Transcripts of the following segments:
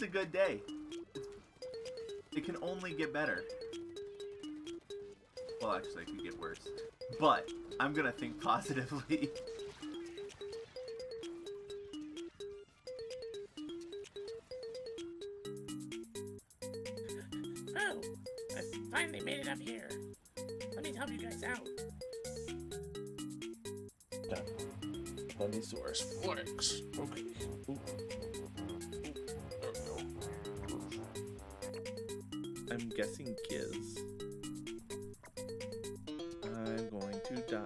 It's a good day. It can only get better. Well, actually, it could get worse. But I'm gonna think positively. Oh, I finally made it up here. Let me help you guys out. Funnysaurus Flex. Okay. Ooh. I'm guessing Giz. I'm going to die.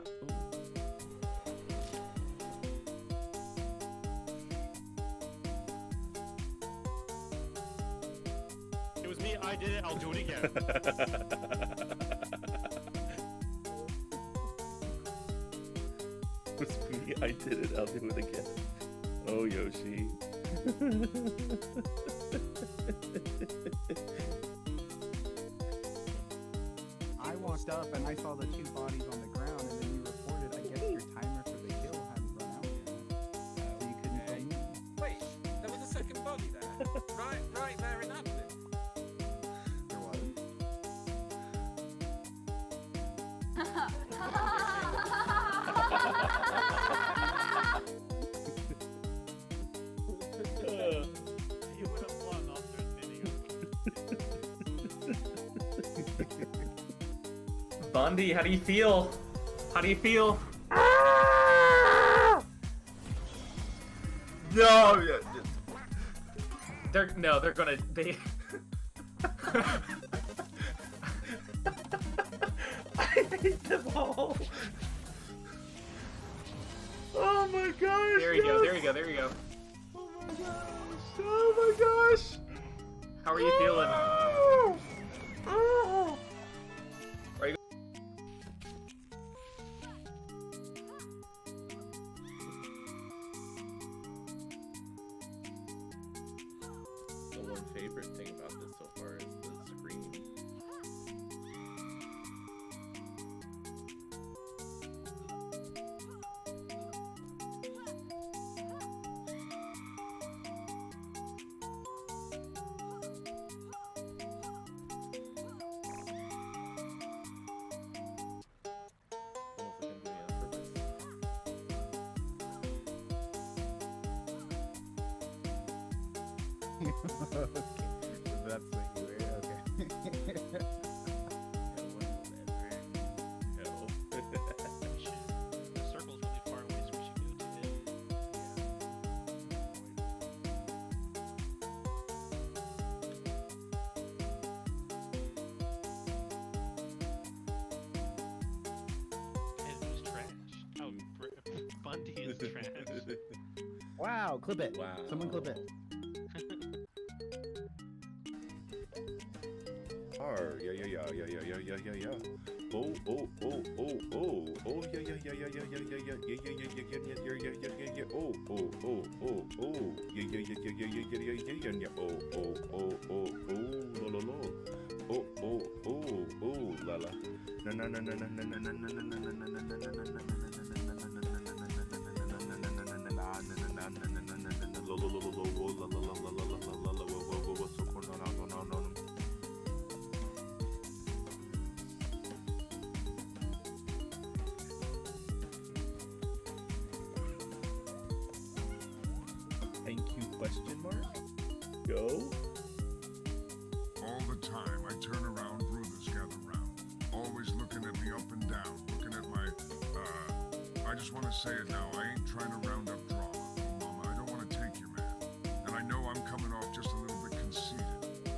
It was me. I did it. I'll do it again. It was me. I did it. I'll do it again. Oh, Yoshi. I walked up and I saw the two bodies on the ground, and then you reported. I guess your timer for the kill hadn't run out yet, so you couldn't tell me. Wait, there was a second body there. right there in admin. There was. You would have won after admitting it. Bundy, how do you feel? How do you feel? No! They're gonna I hate them all. Oh my gosh! There you go, there you go, there you go. Oh my gosh! Oh my gosh! How are you feeling? Oh! Are you The one favorite thing about this so far is the screen. Okay, so that's what you were. Okay. The circle's really far away, so we should go to it. And who's trash? Oh, Bundy is trash. Wow, clip it. Wow. Someone clip it. Yeah. Oh, yeah. La la. Thank you, question mark? Go. All the time, I turn around, brothers gather round. Always looking at me up and down, looking at my, I just want to say it now, I ain't trying to round up drama. Mama, I don't want to take your man. And I know I'm coming off just a little bit conceited.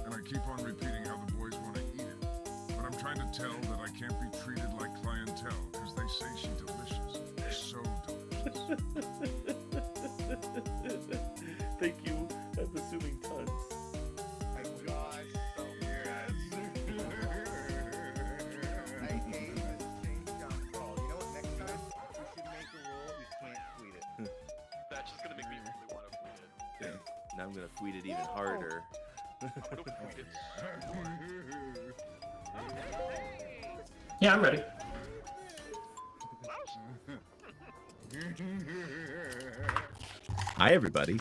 And I keep on repeating how the boys want to eat it. But I'm trying to tell that I can't be treated like clientele, because they say she's delicious. So delicious. Thank you. I'm assuming tons. My gosh, so yes. I hate this change control. You know what? Next time we should make a rule you can't tweet it. That's just gonna make me really want to tweet it. Yeah. Now I'm gonna tweet it even harder. I'm gonna tweet it so hard. Yeah, I'm ready. Hi, everybody.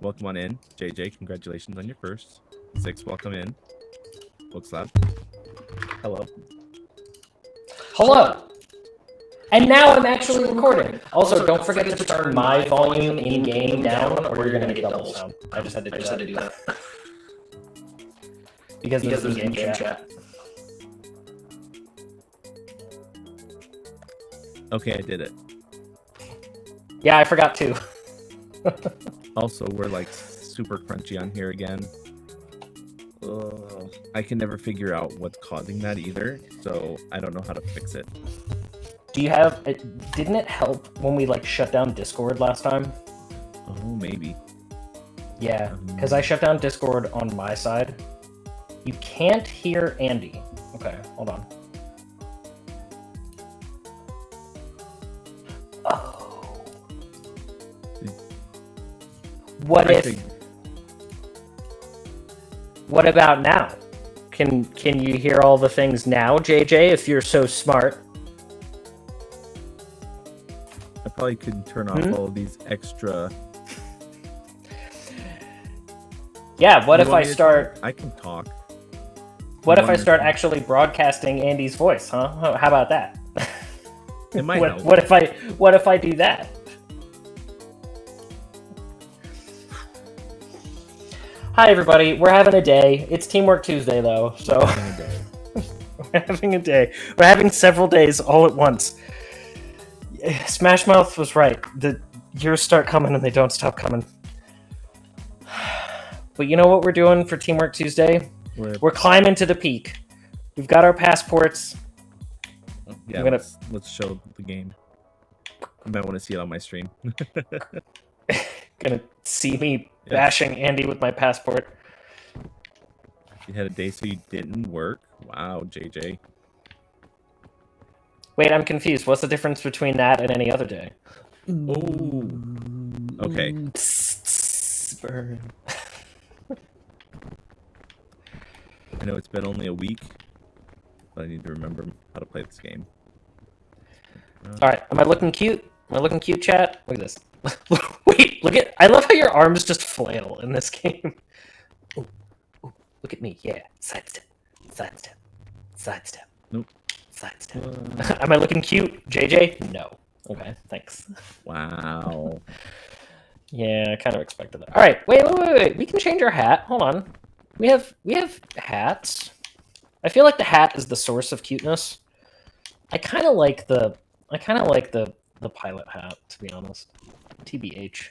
welcome on in. JJ, congratulations on your first. 6, welcome in. Looks loud. Hello. Hello. And now I'm actually recording. Also, don't forget to turn my volume in game down, or you're gonna get double sound. I just had to do that. Because this is game chat. Okay, I did it. Yeah, I forgot too. Also, we're like super crunchy on here again. Ugh. I can never figure out what's causing that either, so I don't know how to fix it. Do you have? Didn't it help when we like shut down Discord last time? Oh, maybe. Yeah, because I shut down Discord on my side. You can't hear Andy. Okay, hold on. Oh. What if? What about now? Can you hear all the things now, JJ? If you're so smart. I probably could turn off all of these extra. Yeah. What if I start? I can talk. What if I start actually broadcasting Andy's voice? Huh? How about that? It might help. What if I do that? Hi everybody, we're having a day. It's Teamwork Tuesday though, so we're having a day. We're having several days all at once. Smash Mouth was right. The years start coming and they don't stop coming. But you know what we're doing for Teamwork Tuesday? We're climbing to the peak. We've got our passports. Yeah, let's show the game. You might want to see it on my stream. Gonna see me bashing Andy with my passport. You had a day so you didn't work? Wow, JJ. Wait, I'm confused. What's the difference between that and any other day? Oh. Okay. Burn. I know it's been only a week, but I need to remember how to play this game. Alright, am I looking cute? Am I looking cute, chat? Look at this. Wait, look at... I love how your arms just flail in this game. Ooh, look at me. Yeah. Sidestep. Sidestep. Sidestep. Nope. Sidestep. Am I looking cute, JJ? No. Okay, thanks. Wow. Yeah, I kind of expected that. Alright, wait. We can change our hat. Hold on. We have hats. I feel like the hat is the source of cuteness. I kind of like the pilot hat, to be honest. TBH.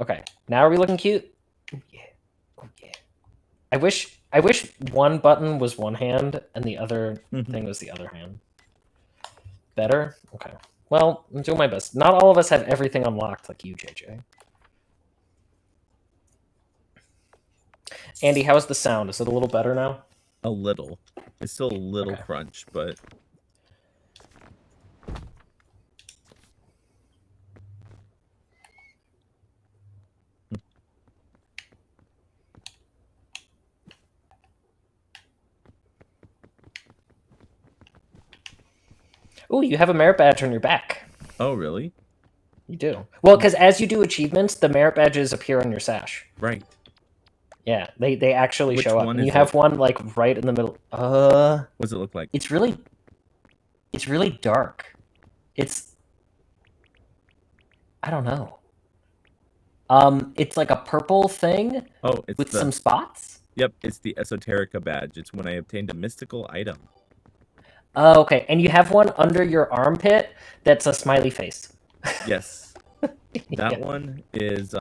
Okay, now are we looking cute? Oh yeah. Oh yeah. I wish one button was one hand and the other thing was the other hand. Better? Okay. Well, I'm doing my best. Not all of us have everything unlocked like you, JJ. Andy, how is the sound? Is it a little better now? A little. It's still a little crunch, but... Ooh, you have a merit badge on your back. Oh, really? You do. Well, because as you do achievements, the merit badges appear on your sash. Right. Yeah, they actually show up. One And you is have it? one like right in the middle. What does it look like? It's really dark. I don't know. It's like a purple thing. Oh, it's with some spots. Yep, it's the Esoterica badge. It's when I obtained a mystical item. Oh, okay. And you have one under your armpit that's a smiley face. Yes. That one is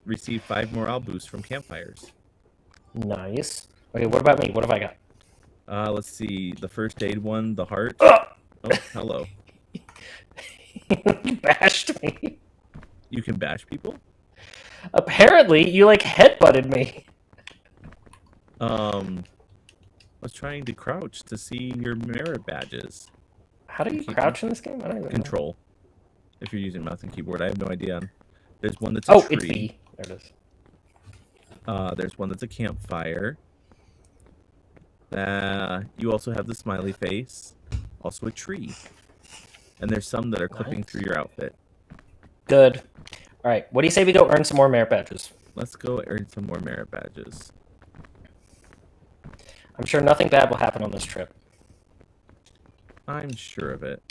receive 5 morale boosts from campfires. Nice. Okay, what about me? What have I got? Let's see. The first aid one, the heart. Oh, hello. You bashed me. You can bash people? Apparently, you like headbutted me. I was trying to crouch to see your merit badges. How do you crouch in this game? I don't even Control. If you're using mouse and keyboard, I have no idea. There's one that's a tree. It's B. There it is. There's one that's a campfire. You also have the smiley face. Also a tree. And there's some that are clipping through your outfit. Good. All right, what do you say we go earn some more merit badges? Let's go earn some more merit badges. I'm sure nothing bad will happen on this trip. I'm sure of it.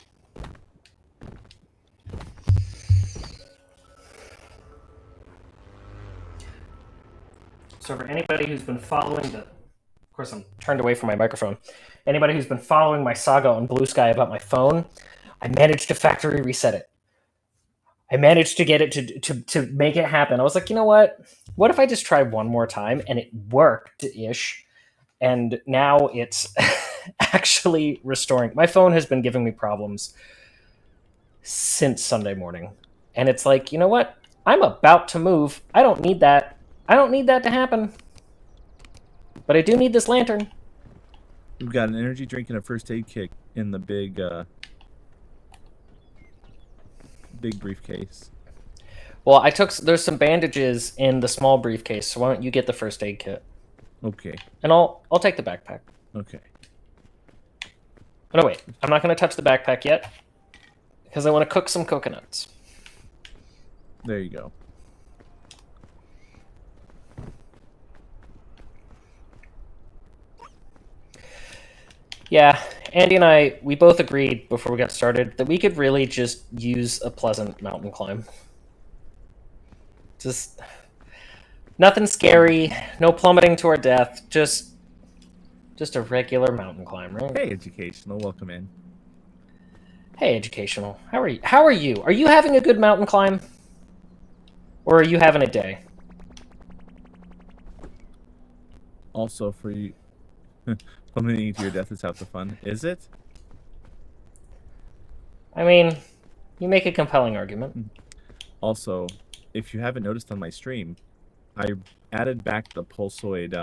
So for anybody who's been following the... Of course, I'm turned away from my microphone. Anybody who's been following my saga on Blue Sky about my phone, I managed to factory reset it. I managed to get it to make it happen. I was like, you know what? What if I just try one more time? And it worked-ish. And now it's actually restoring. My phone has been giving me problems since Sunday morning. And it's like, you know what? I'm about to move. I don't need that. I don't need that to happen. But I do need this lantern. We've got an energy drink and a first aid kit in the big briefcase. Well, there's some bandages in the small briefcase, so why don't you get the first aid kit? Okay. And I'll take the backpack. Okay. Oh, no, wait. I'm not going to touch the backpack yet because I want to cook some coconuts. There you go. Yeah, Andy and I, we both agreed before we got started that we could really just use a pleasant mountain climb. Just nothing scary, no plummeting to our death, just a regular mountain climb, right? Hey, educational, welcome in. Hey, educational. How are you? How are you? Are you having a good mountain climb? Or are you having a day? Also, for you, plummeting to your death is half the fun. Is it? I mean, you make a compelling argument. Also, if you haven't noticed on my stream, I added back the pulsoid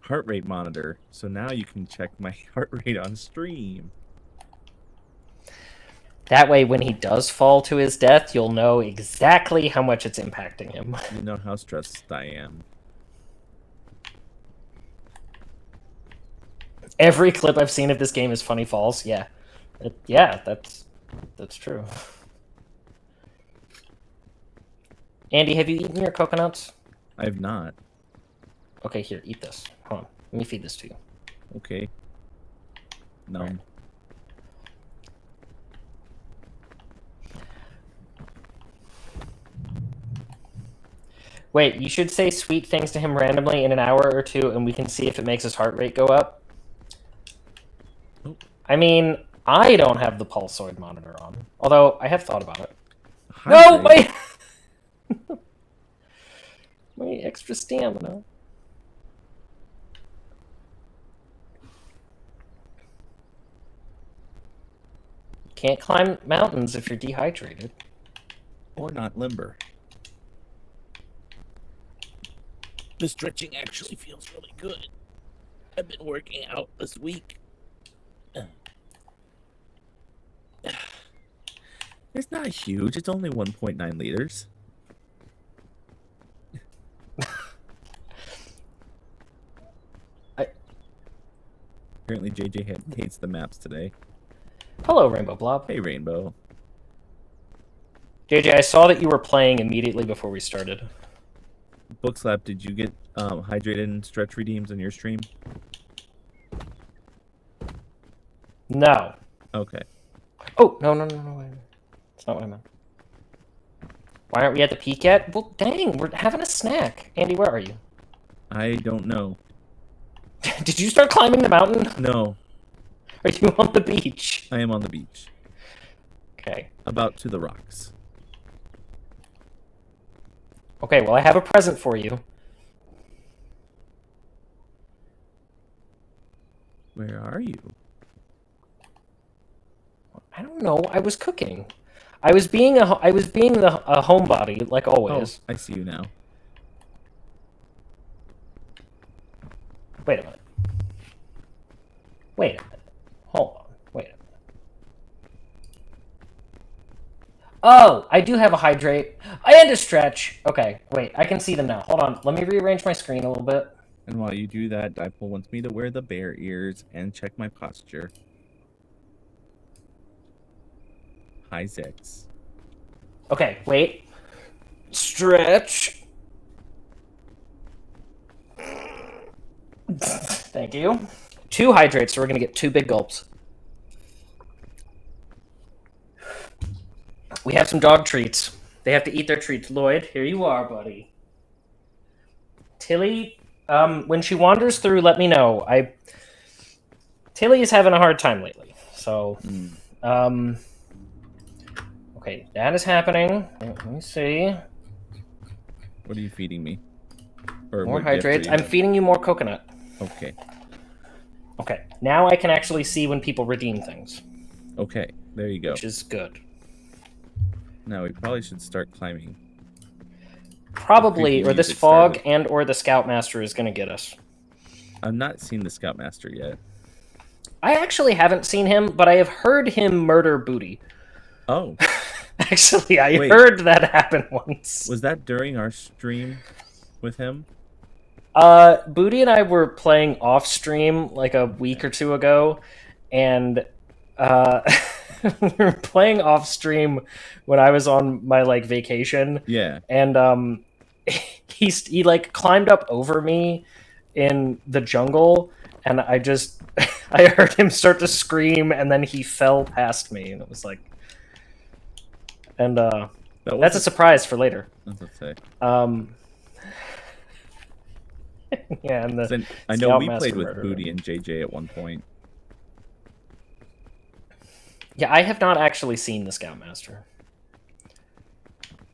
heart rate monitor, so now you can check my heart rate on stream. That way, when he does fall to his death, you'll know exactly how much it's impacting him. You know how stressed I am. Every clip I've seen of this game is funny falls. Yeah, yeah, that's true. Andy, have you eaten your coconuts? I have not. Okay, here, eat this. Hold on, let me feed this to you. Okay. No. Right. Wait, you should say sweet things to him randomly in an hour or two, and we can see if it makes his heart rate go up. Oh. I mean, I don't have the pulsoid monitor on, although I have thought about it. Hydrate. No, my extra stamina. Can't climb mountains if you're dehydrated. Or not limber. The stretching actually feels really good. I've been working out this week. It's not huge. It's only 1.9 liters. Apparently JJ hates the maps today. Hello, Rainbow Blob. Hey, Rainbow. JJ, I saw that you were playing immediately before we started. Bookslap, did you get hydrated and stretch redeems on your stream? No. Okay. Oh, no, wait. That's not what I meant. Why aren't we at the peak yet? Well, dang, we're having a snack. Andy, where are you? I don't know. Did you start climbing the mountain? No, Are you on the beach? I am on the beach. Okay. About to the rocks. Okay, well, I have a present for you. Where are you? I don't know. I was cooking. I was being a homebody, like always. Oh, I see you now. Wait a minute. Wait a minute. Hold on. Wait a minute. Oh, I do have a hydrate. And a stretch. Okay, wait. I can see them now. Hold on. Let me rearrange my screen a little bit. And while you do that, Dipole wants me to wear the bear ears and check my posture. Hi, Zix. Okay, wait. Stretch. Thank you. 2 hydrates, so we're gonna get 2 big gulps. We have some dog treats. They have to eat their treats. Lloyd, here you are, buddy. Tilly, when she wanders through, let me know. Tilly is having a hard time lately. So, okay, that is happening. Let me see. What are you feeding me? Or More what gift are hydrates. you I'm having? feeding you more coconut. Okay. Okay, now I can actually see when people redeem things, Okay. There you go. which is good. Now we probably should start climbing. Probably, creepy or this music fog started. and or the Scoutmaster is going to get us. I've not seen the Scoutmaster yet. I actually haven't seen him, but I have heard him murder Booty. Oh, Actually, I Wait. heard that happen once. was that during our stream with him? Booty and I were playing off stream like a week or 2 ago, and we were playing off stream when I was on my like vacation. Yeah. And he like climbed up over me in the jungle, and I just I heard him start to scream, and then he fell past me, and it was like, and that's a surprise for later. That's what say. Yeah, and the I know we Scoutmaster played with murdered Booty him. and JJ at one point. Yeah, I have not actually seen the Scoutmaster.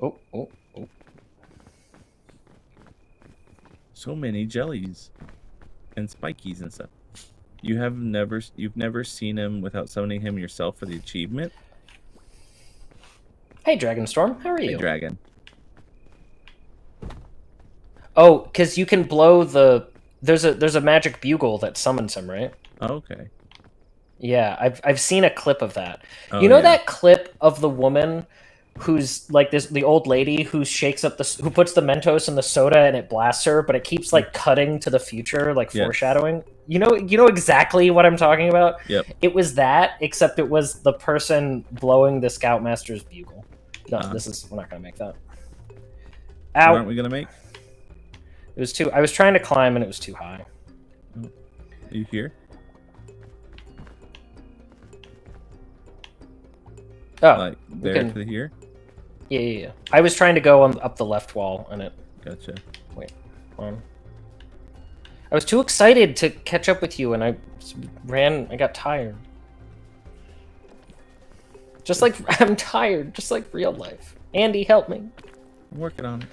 Oh. So many jellies and spikies and stuff. You've never seen him without summoning him yourself for the achievement? Hey, Dragonstorm, how are you? Hey, Dragon. Oh, because you can blow the... There's a magic bugle that summons him, right? Oh, okay. Yeah, I've seen a clip of that. Oh, You know yeah. that clip of the woman who's like the old lady who shakes up who puts the Mentos in the soda and it blasts her, but it keeps like cutting to the future, like Yes. foreshadowing. You know exactly what I'm talking about. Yep. It was that, except it was the person blowing the Scoutmaster's bugle. No, we're not gonna make that. What Ow! aren't we gonna make? It was too. I was trying to climb and it was too high. Are you here? Oh, Like there can- to here? yeah. I was trying to go up the left wall and it. Gotcha. I was too excited to catch up with you, and I got tired. Just like I'm tired, just like real life. Andy, help me. I'm working on it.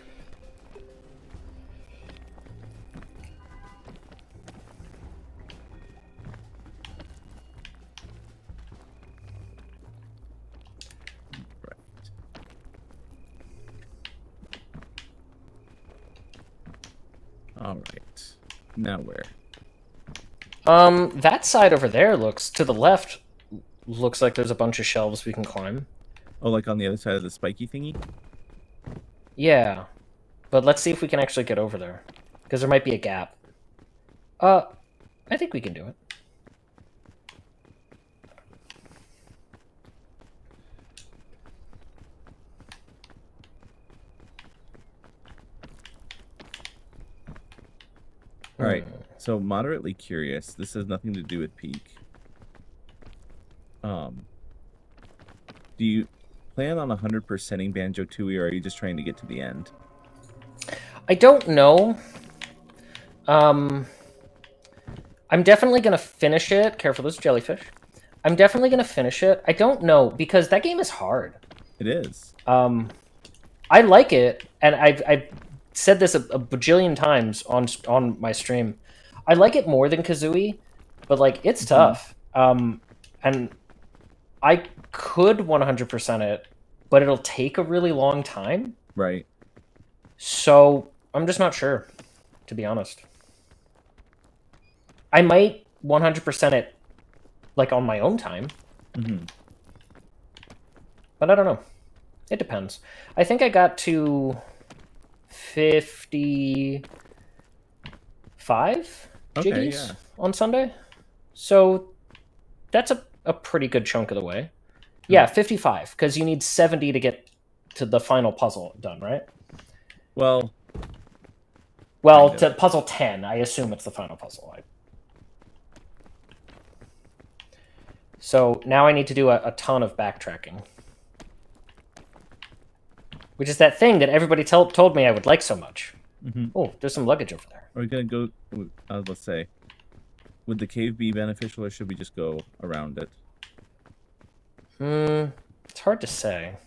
All right. Now where? That side over there to the left looks like there's a bunch of shelves we can climb. Oh, like on the other side of the spiky thingy? Yeah. But let's see if we can actually get over there. Because there might be a gap. I think we can do it. All right. So moderately curious. This has nothing to do with peak. Do you plan on 100%ing Banjo-Tooie, or are you just trying to get to the end? I don't know. I'm definitely gonna finish it. Careful, those jellyfish. I'm definitely gonna finish it. I don't know, because that game is hard. It is. I like it, and I've said this a bajillion times on my stream. I like it more than Kazooie, but like it's tough. And I could 100% it, but it'll take a really long time. Right. So I'm just not sure, to be honest. I might 100% it like on my own time. Mm-hmm. But I don't know. It depends. I think I got to 55 jiggies on Sunday. So that's a pretty good chunk of the way. Yeah, 55, because you need 70 to get to the final puzzle done, right? Well, Well, Kind to of. puzzle 10, I assume it's the final puzzle. So now I need to do a ton of backtracking. Which is that thing that everybody told me I would like so much. mhm. Oh, there's some luggage over there. Are we gonna go? Let's say, would the cave be beneficial, or should we just go around it? It's hard to say.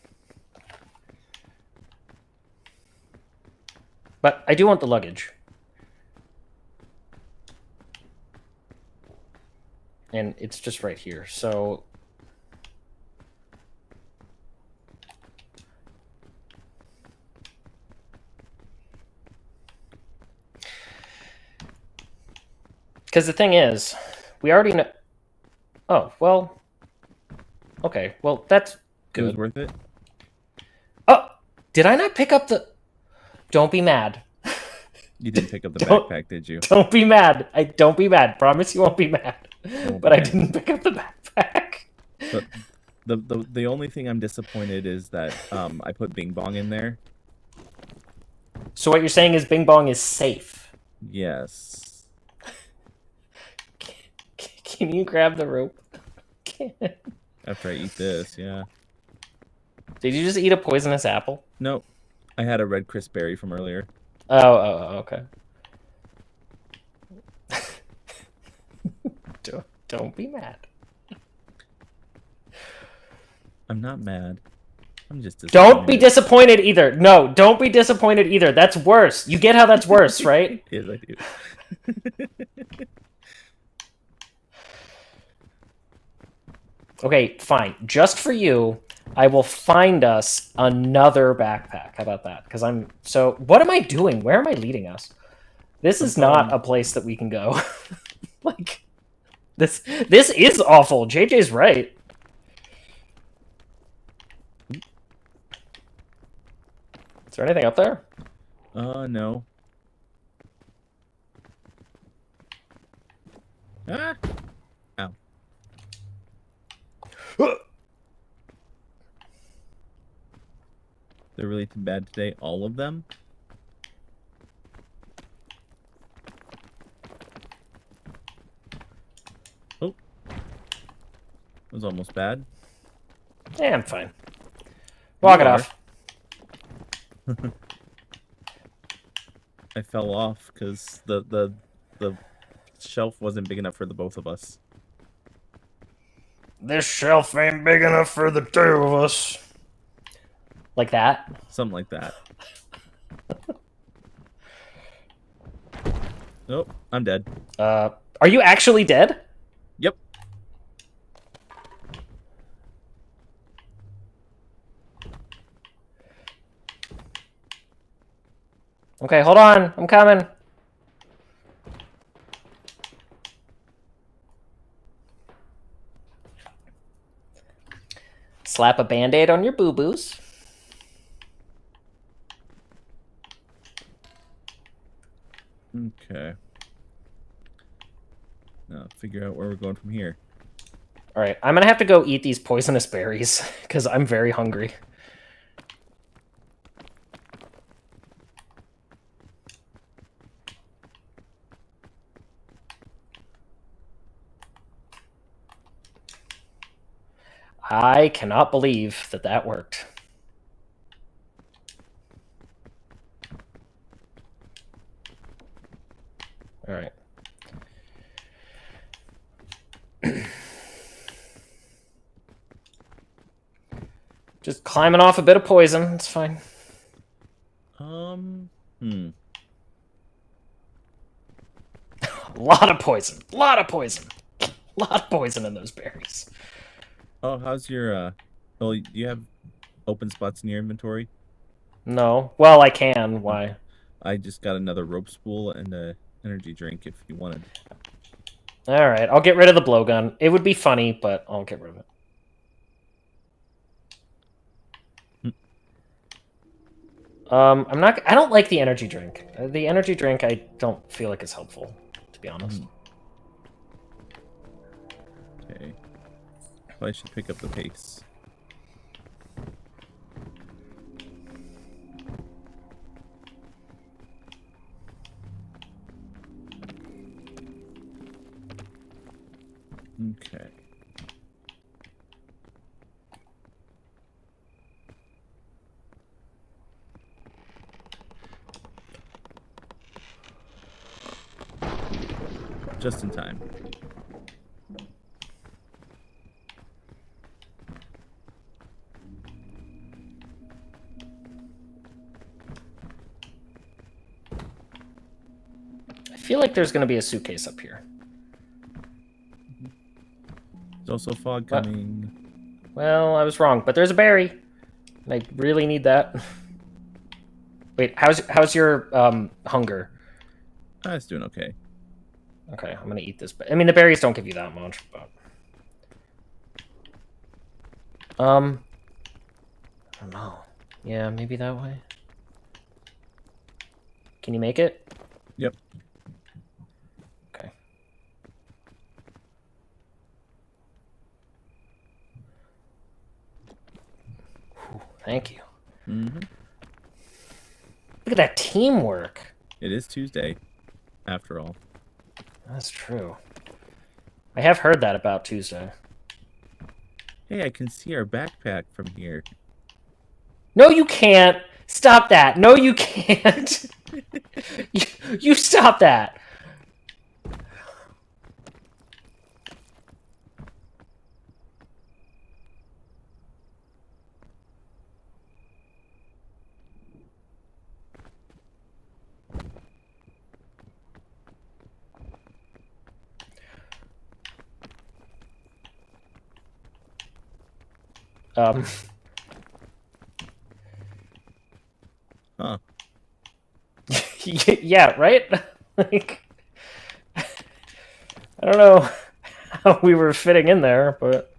But I do want the luggage. And it's just right here, so... Because the thing is, we already know... Oh, well... Okay, well, that's It was good. worth it. Oh! Did I not pick up the... Don't be mad. You didn't pick up the Don't- backpack, did you? Don't be mad. Don't be mad. Promise you won't be mad. Won't But be I mad. didn't pick up the backpack. The only thing I'm disappointed is that I put Bing Bong in there. So what you're saying is Bing Bong is safe. Yes. Can you grab the rope? After I eat this, yeah. Did you just eat a poisonous apple? Nope. I had a red crisp berry from earlier. Oh, okay. Don't be mad. I'm not mad. I'm just Don't be disappointed. disappointed either. No, don't be disappointed either. That's worse. You get how that's worse, right? Yes, I do. Okay, fine. Just for you, I will find us another backpack. How about that? Because I'm... So, what am I doing? Where am I leading us? This is not a place that we can go. Like, this is awful. JJ's right. Is there anything up there? No. Ah! Ow. They're really too bad today, all of them? Oh. Was almost bad. Yeah, I'm fine. Walk it are. off. I fell off because the shelf wasn't big enough for the both of us. This shelf ain't big enough for the two of us. Like that? Something like that. Nope, I'm dead. Are you actually dead? Yep. Okay, hold on. I'm coming. Slap a band-aid on your boo-boos. Okay. Now figure out where we're going from here. All right, I'm gonna have to go eat these poisonous berries because I'm very hungry. I cannot believe that that worked. All right. Just climbing off a bit of poison. It's fine. Hmm. A lot of poison. A lot of poison. A lot of poison in those berries. Oh, how's your oh, you have open spots in your inventory? No. Well, I can. Why? I just got another rope spool and a energy drink if you wanted. All right. I'll get rid of the blowgun. It would be funny, but I'll get rid of it. I don't like the energy drink. The energy drink I don't feel like is helpful, to be honest. Okay. Well, I should pick up the pace. Okay. Just in time. I feel like there's going to be a suitcase up here. There's also fog What? coming. Well, I was wrong, but there's a berry. I really need that. Wait, how's your hunger? It's doing okay. Okay, I'm gonna eat this. I mean, the berries don't give you that much, but I don't know. Yeah, maybe that way. Can you make it? Yep. Okay. Whew, thank you. Mm-hmm. Look at that teamwork. It is Tuesday, after all. That's true. I have heard that about Tuesday. Hey, I can see our backpack from here. No, you can't. Stop that. No, you can't. you stop that. Huh. Yeah, right? Like, I don't know how we were fitting in there, but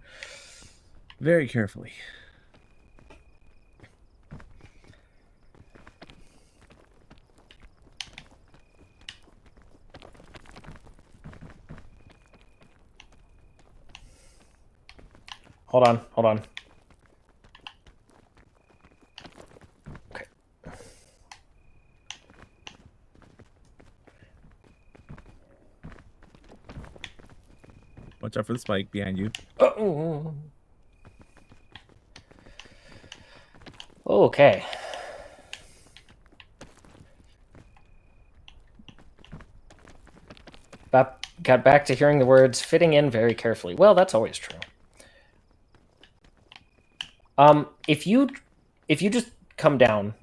Very carefully. hold on. Okay. Watch out for the spike behind you. Oh. Okay. Got back to hearing the words fitting in very carefully. Well, that's always true. If you just come down.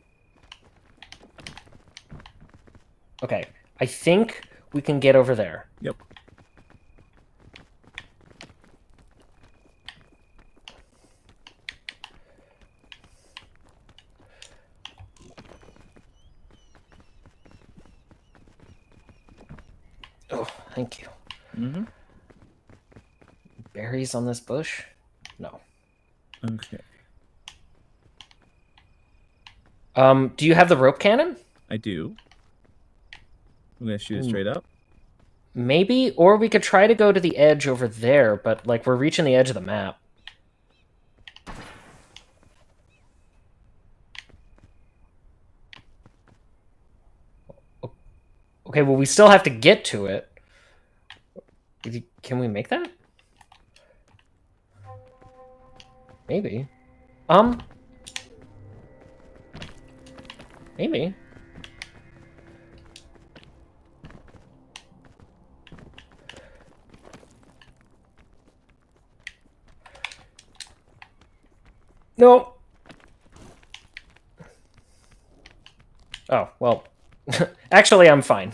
Okay. I think we can get over there. Yep. Oh, thank you. Mm-hmm. Berries on this bush? No. Okay. Do you have the rope cannon? I do. I'm gonna shoot it straight up. Maybe, or we could try to go to the edge over there, but like we're reaching the edge of the map. Okay, well we still have to get to it. Can we make that? Maybe. Maybe. No. Oh, well. Actually, I'm fine.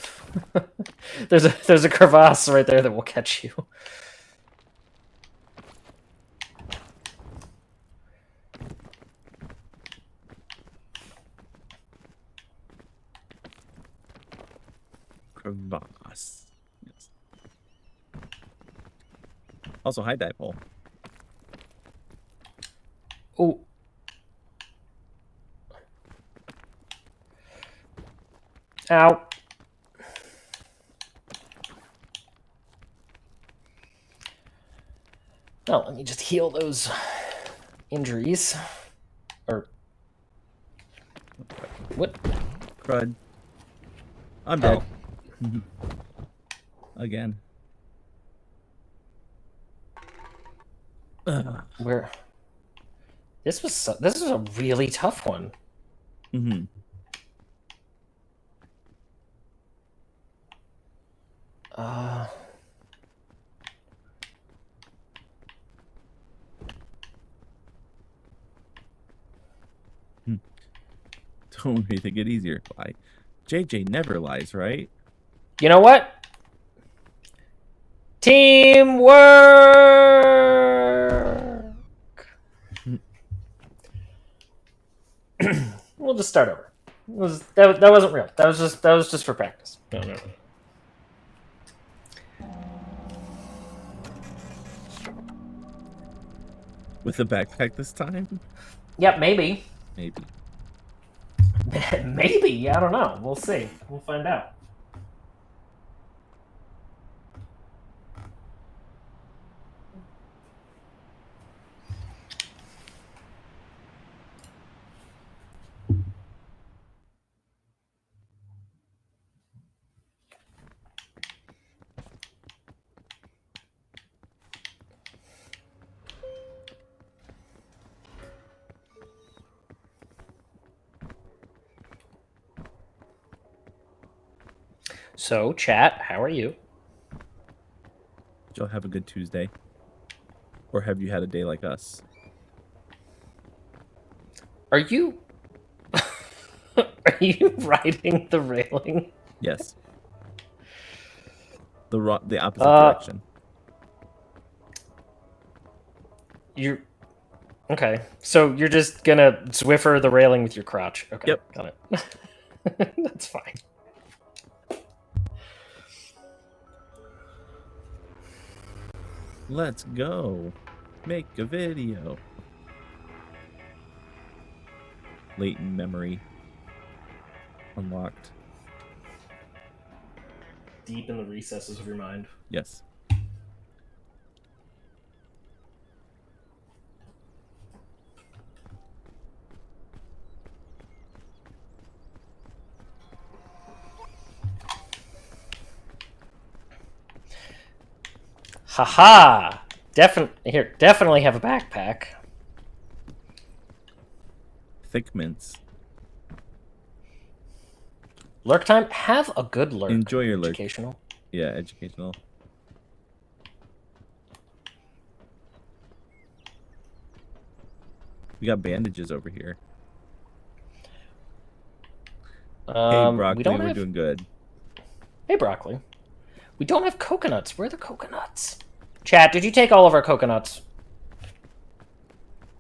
there's a crevasse right there that will catch you. Crevasse. Yes. Also, high dive hole. Oh. Ow. Well, let me just heal those injuries. Or what? Crud. I'm dead. Again. Where this was a really tough one. Mm-hmm. Don't worry, they get easier. Why? JJ never lies, right? You know what? Teamwork. We'll just start over. That wasn't real. That was just for practice. No. With the backpack this time? Yep, maybe. Maybe. Maybe. I don't know. We'll see. We'll find out. So, chat, how are you? Did y'all have a good Tuesday? Or have you had a day like us? Are you are you riding the railing? Yes. The opposite direction. You're okay. So you're just gonna Zwiffer the railing with your crotch. Okay, Yep. Got it. That's fine. Let's go. Make a video. Latent memory unlocked. Deep in the recesses of your mind. Yes. Haha! Definitely have a backpack. Thick mints. Lurk time? Have a good lurk. Enjoy your lurk. Educational. Yeah, educational. We got bandages over here. Hey, Broccoli, we're doing good. Hey, Broccoli. We don't have coconuts. Where are the coconuts? Chat, did you take all of our coconuts?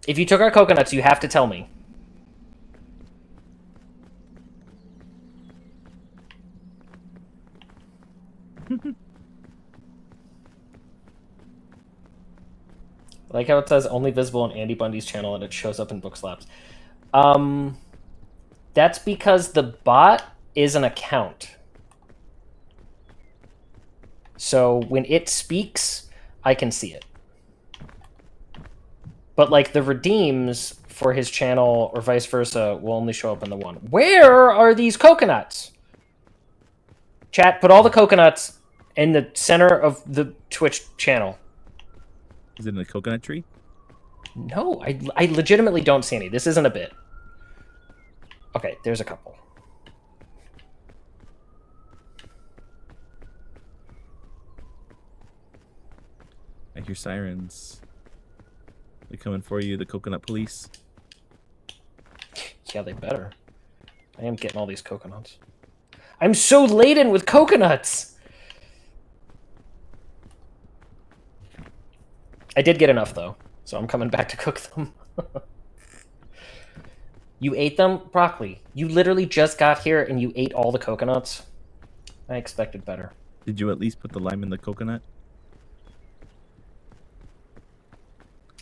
If you took our coconuts, you have to tell me. I like how it says only visible on Andy Bundy's channel and it shows up in Book Slaps. That's because the bot is an account. So when it speaks, I can see it. But like the redeems for his channel or vice versa will only show up in the one. Where are these coconuts? Chat, put all the coconuts in the center of the Twitch channel. Is it in the coconut tree? No, I legitimately don't see any. This isn't a bit. Okay, there's a couple. I hear sirens. They're coming for you, the coconut police. Yeah, they better. I am getting all these coconuts. I'm so laden with coconuts! I did get enough, though, so I'm coming back to cook them. You ate them? Broccoli, you literally just got here and you ate all the coconuts? I expected better. Did you at least put the lime in the coconut?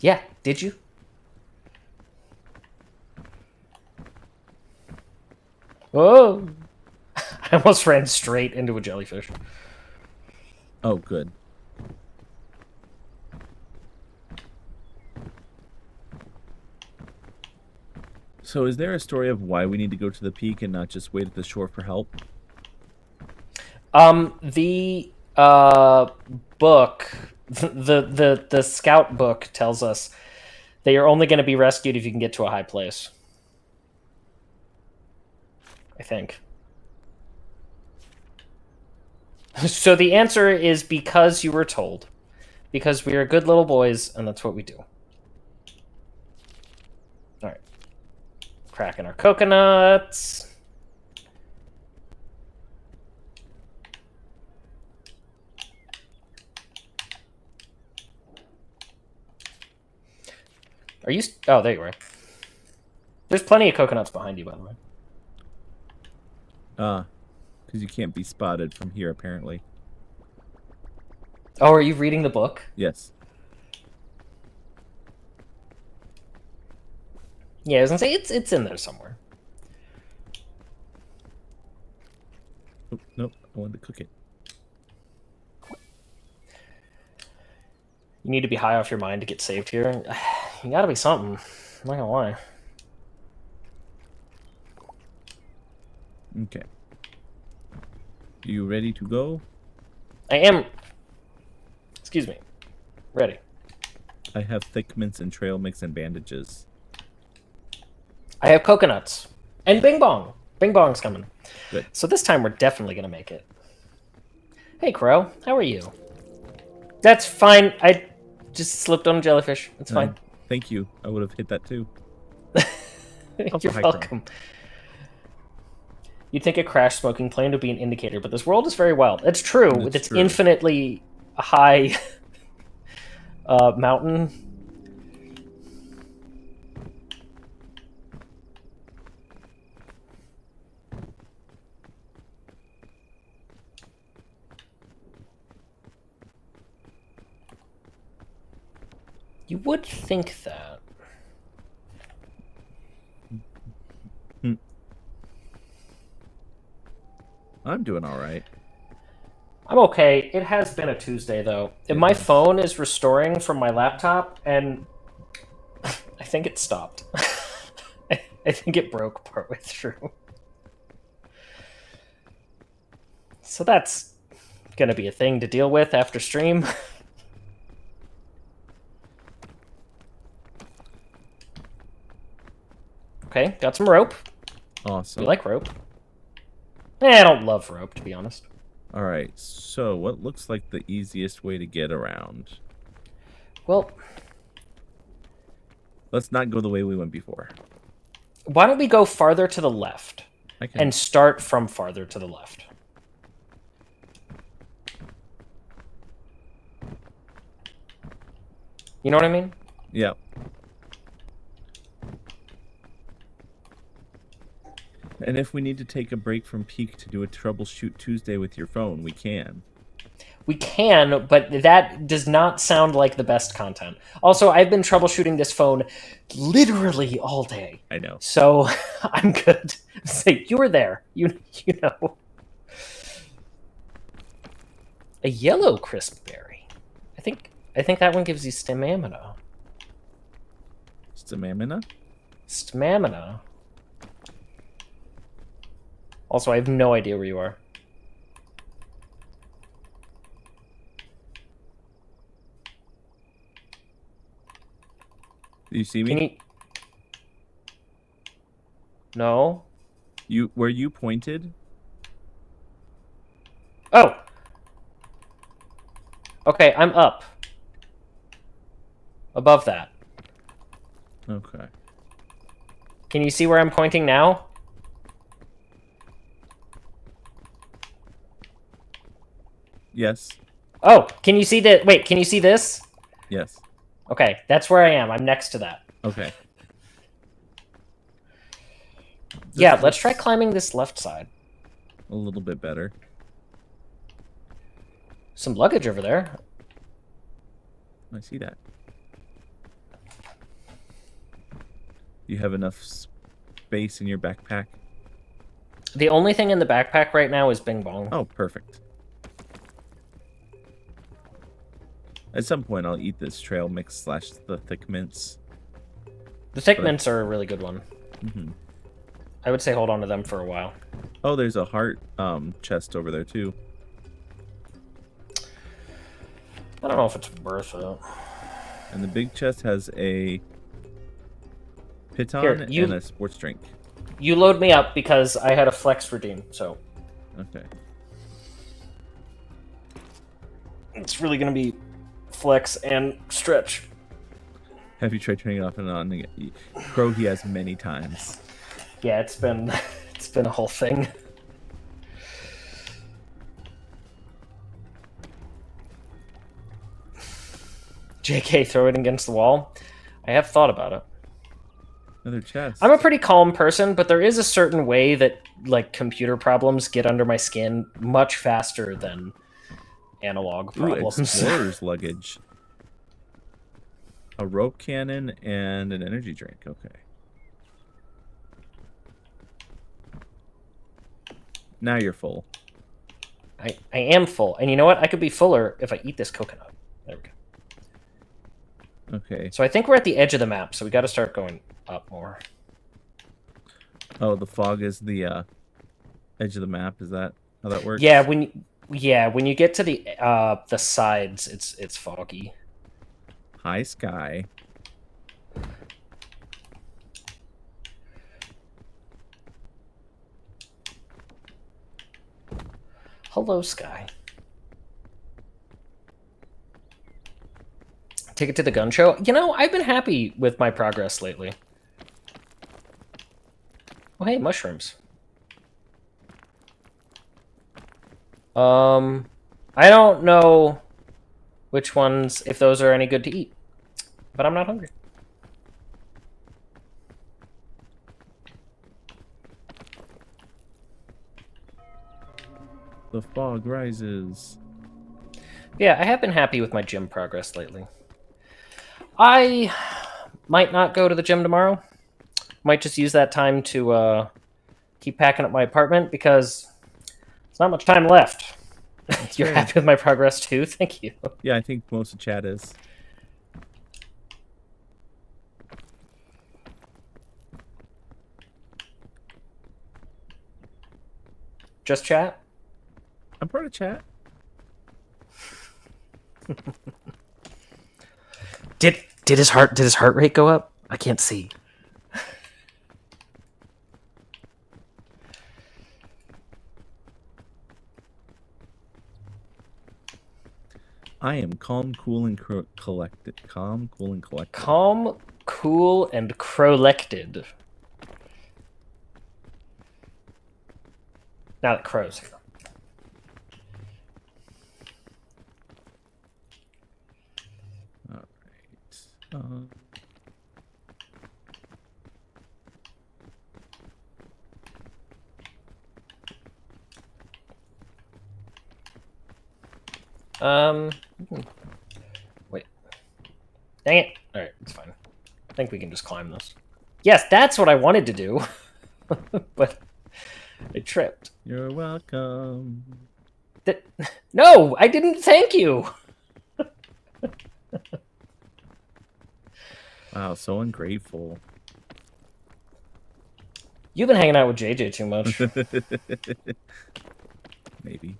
Yeah, did you? Oh! I almost ran straight into a jellyfish. Oh, good. So is there a story of why we need to go to the peak and not just wait at the shore for help? The book The scout book tells us that you're only going to be rescued if you can get to a high place. I think. So the answer is because you were told. Because we are good little boys, and that's what we do. Alright. Cracking our coconuts. Are you... Oh, there you are. There's plenty of coconuts behind you, by the way. Because you can't be spotted from here, apparently. Oh, are you reading the book? Yes. Yeah, I was gonna say it's in there somewhere. Oh, nope, I wanted to cook it. You need to be high off your mind to get saved here. You gotta be something. I'm not gonna lie. Okay. You ready to go? I am... Excuse me. Ready. I have thick mints and trail mix and bandages. I have coconuts. And Bing Bong. Bing Bong's coming. Good. So this time we're definitely gonna make it. Hey, Crow. How are you? That's fine. I just slipped on a jellyfish. It's fine. Thank you. I would have hit that too. You're welcome. You'd think a crash smoking plane would be an indicator, but this world is very wild. It's true, with its true. infinitely high mountain. You would think that. I'm doing all right. I'm okay. It has been a Tuesday, though. And my phone is restoring from my laptop, and I think it stopped. I think it broke partway through. So that's going to be a thing to deal with after stream. Okay, got some rope. Awesome. You like rope? I don't love rope, to be honest. All right. So, what looks like the easiest way to get around? Well, let's not go the way we went before. Why don't we go farther to the left and start from farther to the left? You know what I mean? Yeah. And if we need to take a break from Peak to do a Troubleshoot Tuesday with your phone, we can. We can, but that does not sound like the best content. Also, I've been troubleshooting this phone literally all day. I know. So I'm good. Say, you were there. You know. A yellow crisp berry. I think that one gives you stamina. Stamina? Stamina. Also, I have no idea where you are. Do you see me? No. Where you pointed? Oh! Okay, I'm up. Above that. Okay. Can you see where I'm pointing now? Yes. Oh, can you see the... Wait, can you see this? Yes. Okay, that's where I am. I'm next to that. Okay. Yeah, let's try climbing this left side. A little bit better. Some luggage over there. I see that. You have enough space in your backpack? The only thing in the backpack right now is Bing Bong. Oh, perfect. At some point, I'll eat this trail mix / the thick mints. The thick mints are a really good one. Mm-hmm. I would say hold on to them for a while. Oh, there's a heart chest over there, too. I don't know if it's worth it. And the big chest has a piton Here, you- and a sports drink. You load me up because I had a flex redeem, so Okay. it's really gonna be flex and stretch. Have you tried turning it off and on again? Crow, he has many times. Yeah, it's been it's been a whole thing. JK, throw it against the wall. I have thought about it. Another chest. I'm a pretty calm person, but there is a certain way that like computer problems get under my skin much faster than analog Ooh, problems. explorer's luggage. A rope cannon and an energy drink. Okay. Now you're full. I am full, and you know what? I could be fuller if I eat this coconut. There we go. Okay. So I think we're at the edge of the map, so we got to start going up more. Oh, the fog is the edge of the map. Is that how that works? Yeah, when you get to the sides, it's foggy. High sky. Hello, sky. Take it to the gun show. You know, I've been happy with my progress lately. Oh, hey, mushrooms. I don't know which ones, if those are any good to eat, but I'm not hungry. The fog rises. Yeah, I have been happy with my gym progress lately. I might not go to the gym tomorrow. Might just use that time to keep packing up my apartment because there's not much time left. You're fair. happy with my progress too? Thank you. Yeah, I think most of chat is. Just chat? I'm part of chat. Did his heart rate go up? I can't see. I am calm, cool, and collected. Calm, cool, and collected. Calm, cool, and crowlected. Now that crows. All right. Wait. Dang it. Alright, it's fine. I think we can just climb this. Yes, that's what I wanted to do. But I tripped. You're welcome. No, I didn't thank you. Wow, so ungrateful. You've been hanging out with JJ too much. Maybe.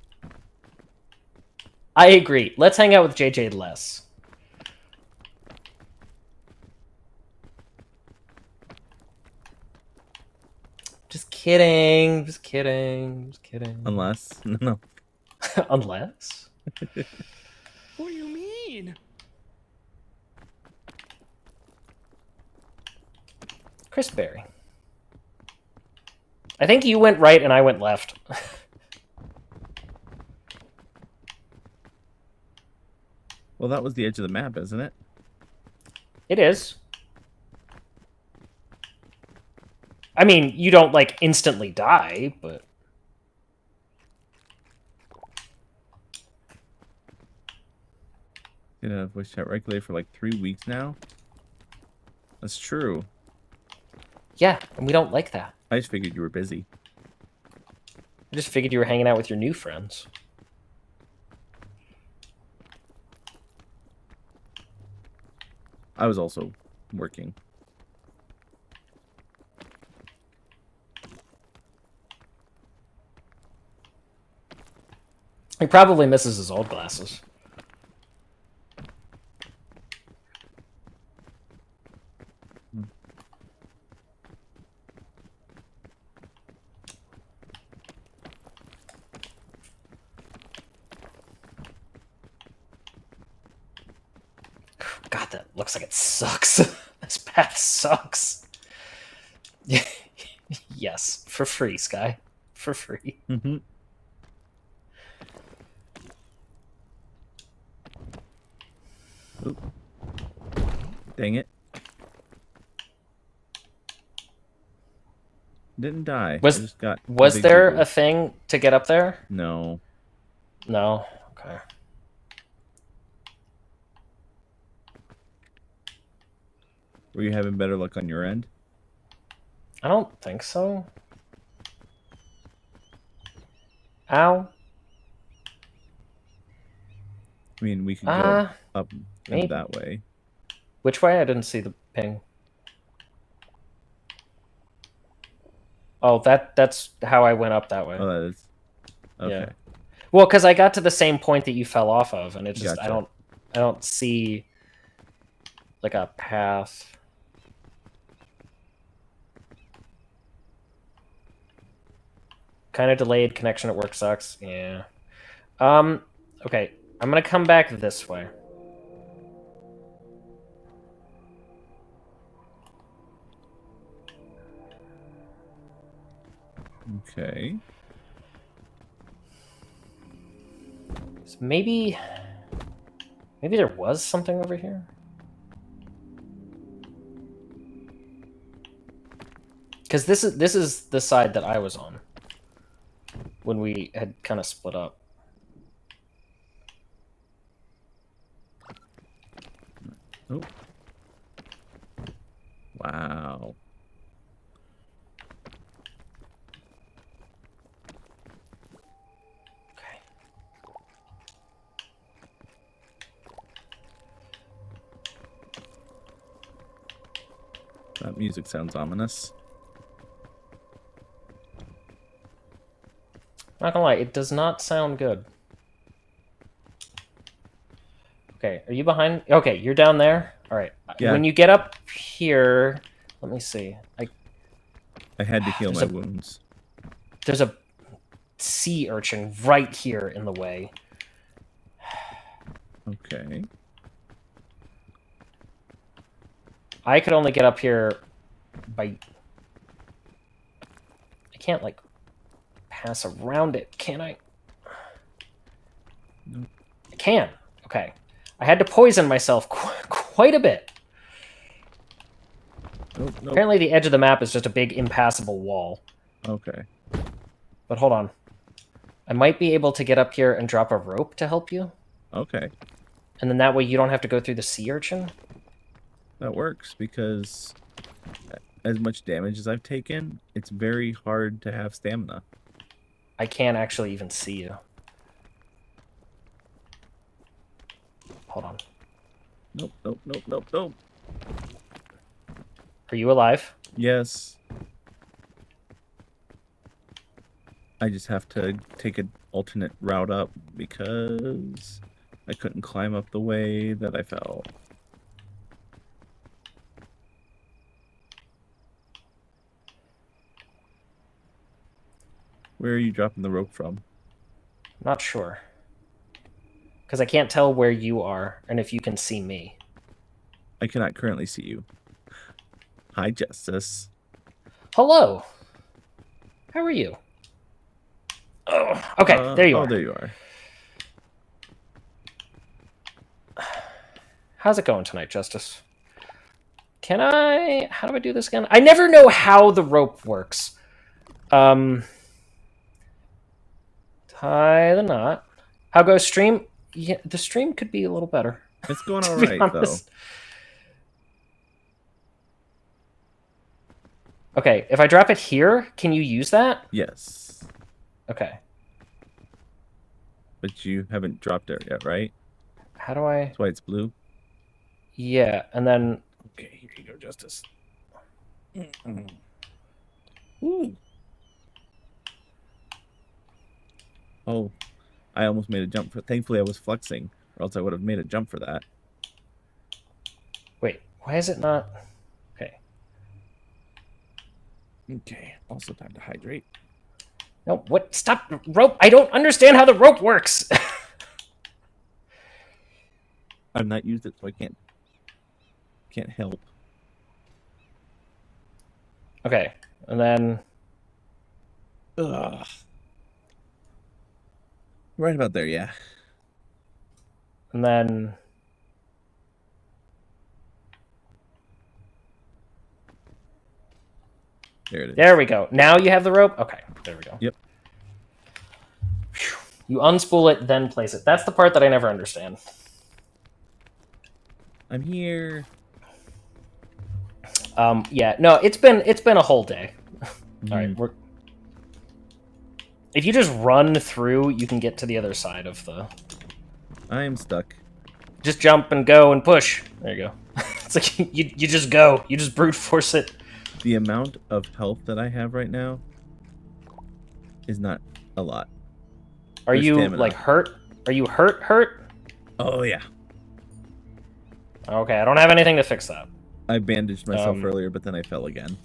I agree. Let's hang out with JJ less. Just kidding. Just kidding. Just kidding. Unless. No. Unless? What do you mean? Chris Berry. I think you went right and I went left. Well, that was the edge of the map, isn't it? It is. I mean, you don't, like, instantly die, but... I've voice chat regularly for like 3 weeks now. That's true. Yeah, and we don't like that. I just figured you were busy. I just figured you were hanging out with your new friends. I was also working. He probably misses his old glasses. looks like it sucks. This path sucks. Yes, for free, Sky. For free. Mm-hmm. Oop. Dang it. Didn't die. Was- I just got a Was big there boo-boo. a thing to get up there? No. No. Okay. Were you having better luck on your end? I don't think so. Ow. I mean, we could go up maybe. and that way. Which way? I didn't see the ping. Oh, that's how I went up that way. Oh, that is. Okay. Yeah. Well, because I got to the same point that you fell off of, and it just Gotcha. I don't see like a path. Kind of delayed connection at work sucks. Yeah. Okay. I'm gonna come back this way. Okay. So maybe there was something over here. Because this is the side that I was on when we had kind of split up. Oh. Wow. Okay. That music sounds ominous. Not gonna lie, it does not sound good. Okay, are you behind? Okay, you're down there. All right. Yeah. When you get up here, let me see. I had to heal my There's wounds. There's a sea urchin right here in the way. Okay. I could only get up here by... I can't, like, pass around it, can I? Nope. I can. Okay. I had to poison myself quite a bit. Nope, nope. Apparently the edge of the map is just a big impassable wall. Okay. But hold on. I might be able to get up here and drop a rope to help you. Okay. And then that way you don't have to go through the sea urchin. That works because as much damage as I've taken, it's very hard to have stamina. I can't actually even see you. Hold on. Nope, nope, nope, nope, nope. Are you alive? Yes. I just have to take an alternate route up because I couldn't climb up the way that I fell. Where are you dropping the rope from? Not sure. Because I can't tell where you are and if you can see me. I cannot currently see you. Hi, Justice. Hello. How are you? Oh, okay, there you are. Oh, there you are. How's it going tonight, Justice? Can I... How do I do this again? I never know how the rope works. Tie the knot. How goes stream? Yeah, the stream could be a little better. It's going to all be right, though. honest. Okay, if I drop it here, can you use that? Yes. Okay. But you haven't dropped it yet, right? How do I... That's why it's blue. Yeah, and then... Okay, here you go, Justice. Ooh. Oh, I almost made a jump for... Thankfully, I was flexing, or else I would have made a jump for that. Wait, why is it not... Okay. Okay, also time to hydrate. No, what? Stop! Rope! I don't understand how the rope works! I've not used it, so I can't Can't help. Okay, and then Ugh. Right about there, yeah. and then There it is. there we go. Now you have the rope. Okay, there we go. Yep. Phew. You unspool it, then place it. That's the part that I never understand. I'm here. Yeah, no, it's been a whole day. All right, we're. If you just run through, you can get to the other side of the. I am stuck. Just jump and go and push. There you go. It's like you just go. You just brute force it. The amount of health that I have right now is not a lot. Are No you stamina. like hurt? Are you hurt? Oh yeah. Okay, I don't have anything to fix that. I bandaged myself earlier, but then I fell again.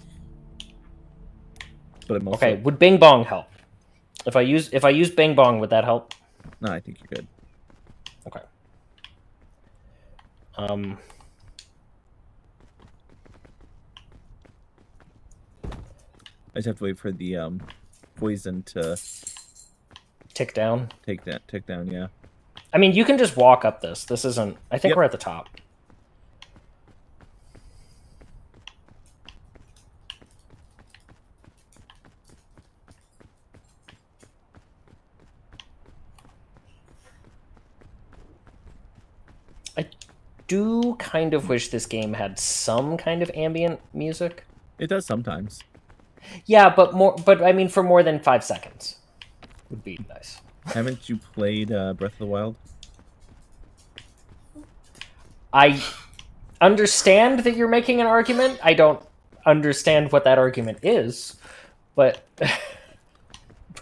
But I'm also... Okay, would Bing Bong help? If I use Bing Bong, would that help? No, I think you're good. Okay. I just have to wait for the poison to Tick down. take down. Yeah. I mean, you can just walk up this. This isn't. I think Yep. we're at the top. I do kind of wish this game had some kind of ambient music. It does sometimes. Yeah, but I mean, for more than 5 seconds would be nice. Haven't you played Breath of the Wild? I understand that you're making an argument. I don't understand what that argument is, but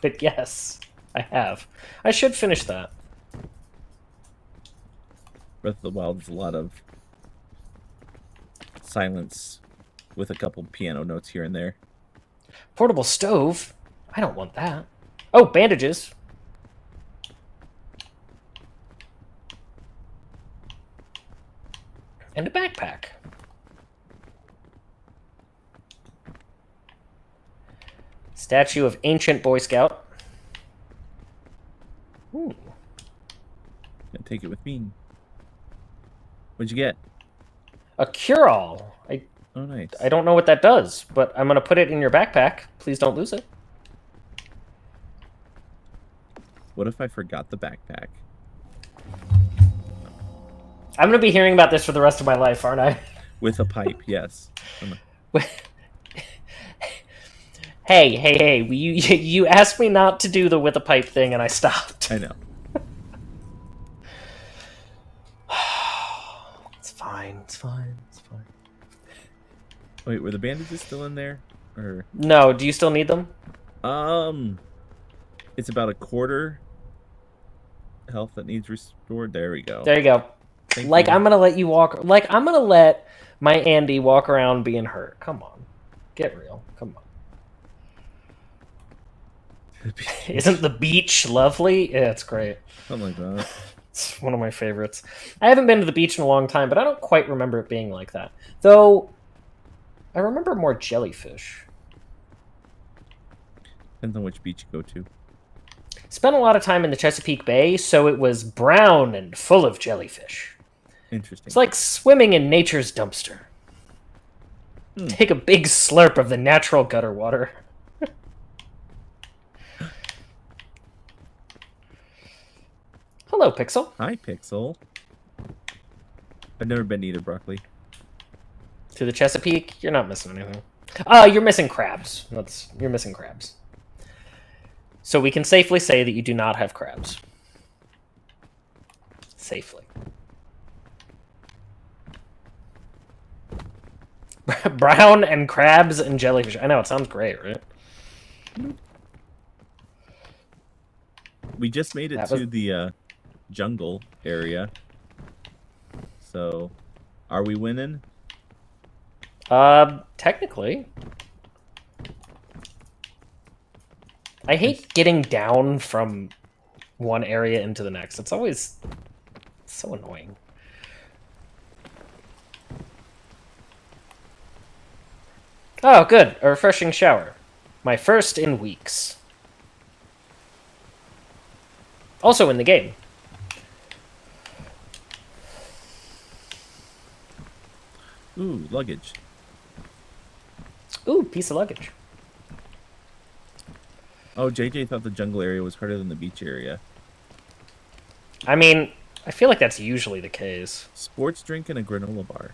but yes, I have. I should finish that. Breath of the Wild is a lot of silence with a couple piano notes here and there. Portable stove? I don't want that. Oh, bandages. And a backpack. Statue of ancient Boy Scout. Ooh. Gonna take it with me. What'd you get? A cure-all. Oh, nice. I don't know what that does, but I'm going to put it in your backpack. Please don't lose it. What if I forgot the backpack? I'm going to be hearing about this for the rest of my life, aren't I? With a pipe, yes. Hey, you asked me not to do the with a pipe thing, and I stopped. I know. It's fine. Wait, were the bandages still in there? Or No, do you still need them? it's about a quarter health that needs restored. There we go. There you go. Thank Like, you. I'm going to let you walk... Like, I'm going to let my Andy walk around being hurt. Come on. Get real. Come on. Isn't the beach lovely? Yeah, it's great. Something like that. It's one of my favorites. I haven't been to the beach in a long time, but I don't quite remember it being like that. Though, I remember more jellyfish. Depends on which beach you go to. Spent a lot of time in the Chesapeake Bay, so it was brown and full of jellyfish. Interesting. It's like swimming in nature's dumpster. Take a big slurp of the natural gutter water. Hello, Pixel. Hi, Pixel. I've never been to either, Broccoli. To the Chesapeake, you're not missing anything. You're missing crabs. You're missing crabs. So we can safely say that you do not have crabs. Safely. Brown and crabs and jellyfish. I know, it sounds great, right? We just made it to the jungle area. So, are we winning? Technically. I hate getting down from one area into the next. It's always so annoying. Oh, good. A refreshing shower. My first in weeks. Also in the game. Ooh, luggage. Ooh, piece of luggage. Oh, JJ thought the jungle area was harder than the beach area. I mean, I feel like that's usually the case. Sports drink and a granola bar.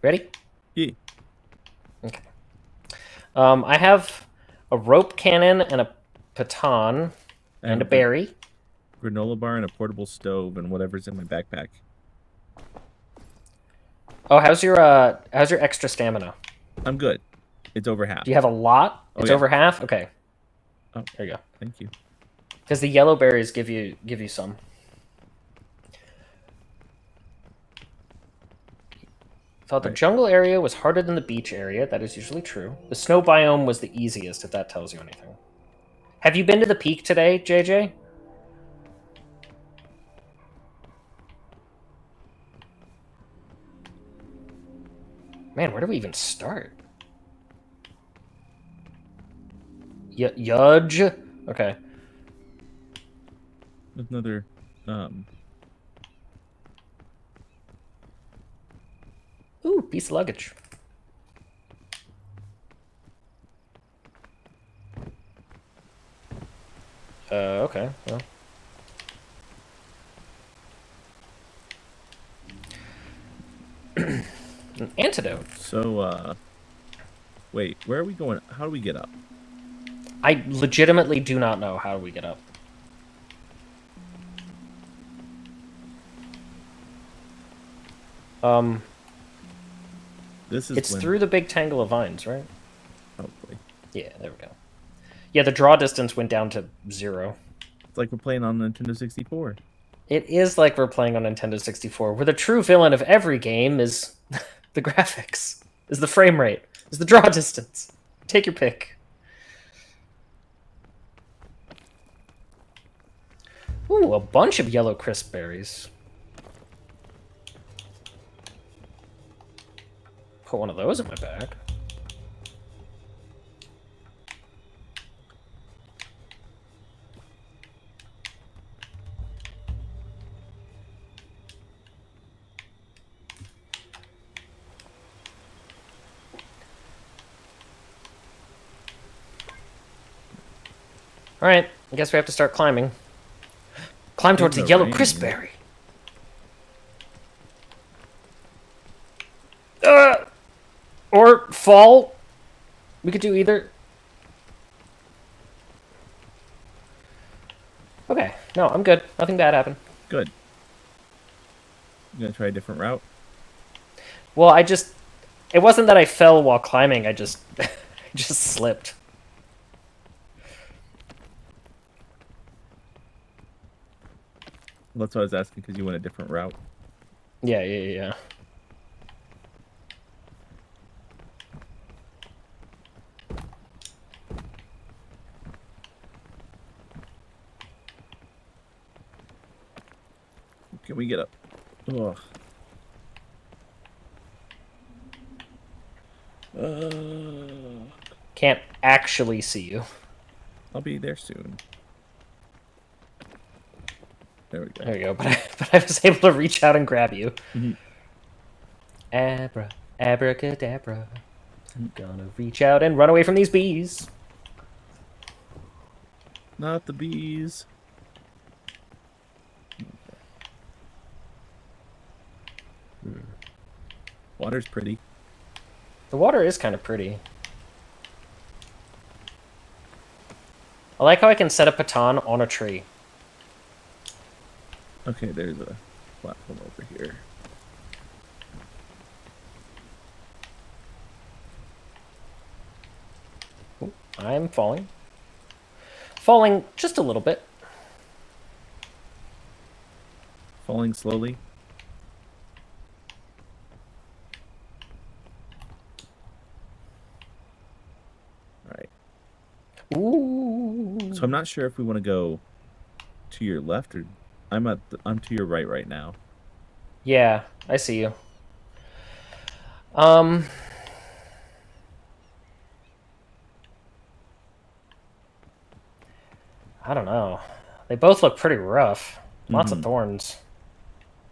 Ready? Yeah. Okay. I have a rope cannon and a baton and a berry. Granola bar and a portable stove and whatever's in my backpack. Oh, how's your extra stamina? I'm good. It's over half. Do you have a lot? Oh, It's yeah. over half? Okay. Oh, There you go. thank you. Because the yellow berries give you some. Thought the jungle area was harder than the beach area. That is usually true. The snow biome was the easiest, if that tells you anything. Have you been to the peak today, JJ? Man, where do we even start? Yudge? Okay. There's another, Ooh, piece of luggage. Okay. Well. An antidote. So, wait, where are we going? How do we get up? I legitimately do not know how we get up. This is It's through the big tangle of vines, right? Probably. Yeah, there we go. Yeah, the draw distance went down to 0. It's like we're playing on Nintendo 64. It is like we're playing on Nintendo 64, where the true villain of every game is the graphics, is the frame rate, is the draw distance. Take your pick. Ooh, a bunch of yellow crisp berries. Put one of those in my bag. Alright, I guess we have to start climbing. Climb towards the the yellow rain. crispberry. Or fall. We could do either. Okay, no, I'm good. Nothing bad happened. Good. You gonna try a different route? Well, it wasn't that I fell while climbing, I just just slipped. That's what I was asking, because you went a different route. Yeah. Can we get up? Ugh. Can't actually see you. I'll be there soon. There we go. There we go. But I was able to reach out and grab you. Mhm. Abracadabra. I'm gonna reach out and run away from these bees. Not the bees. Water's pretty. The water is kind of pretty. I like how I can set a baton on a tree. Okay, there's a platform over here. Ooh, I'm falling. Falling just a little bit. Falling slowly. Ooh. So I'm not sure if we want to go to your left or I'm to your right now. Yeah, I see you. I don't know. They both look pretty rough. Lots of Mhm. thorns.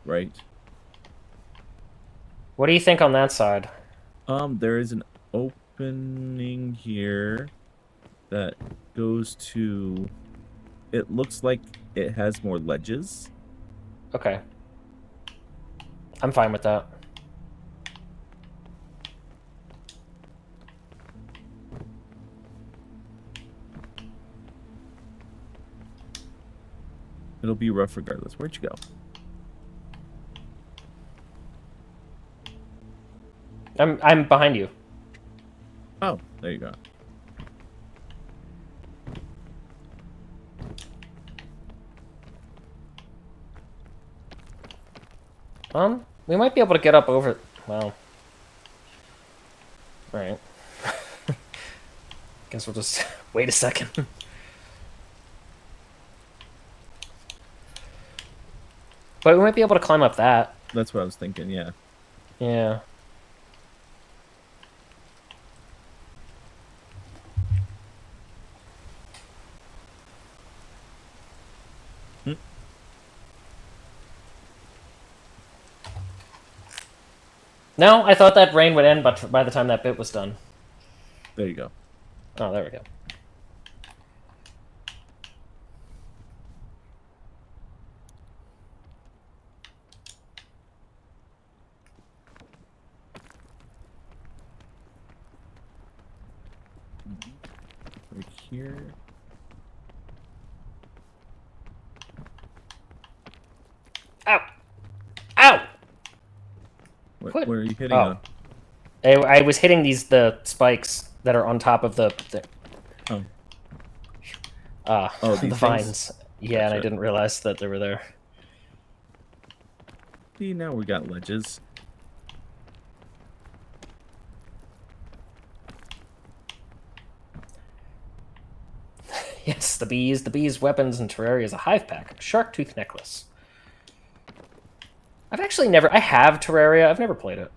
Right. What do you think on that side? There is an opening here that goes to. It looks like it has more ledges. Okay. I'm fine with that. It'll be rough regardless. Where'd you go? I'm behind you. Oh, there you go. We might be able to get up over. Well. Right. Guess we'll just wait a second. But we might be able to climb up that. That's what I was thinking. Yeah. Yeah. Hmm. No, I thought that rain would end, but by the time that bit was done. There you go. Oh, there we go. Right here. Ow! Ow! What What? are you hitting Oh. on? I was hitting the spikes that are on top of the Oh. the these vines. things? Yeah, and I Gotcha. didn't realize that they were there. See, now we got ledges. Yes, the bees, weapons, and Terraria is a hive pack. Shark tooth necklace. I've actually never. I have Terraria. I've never played it.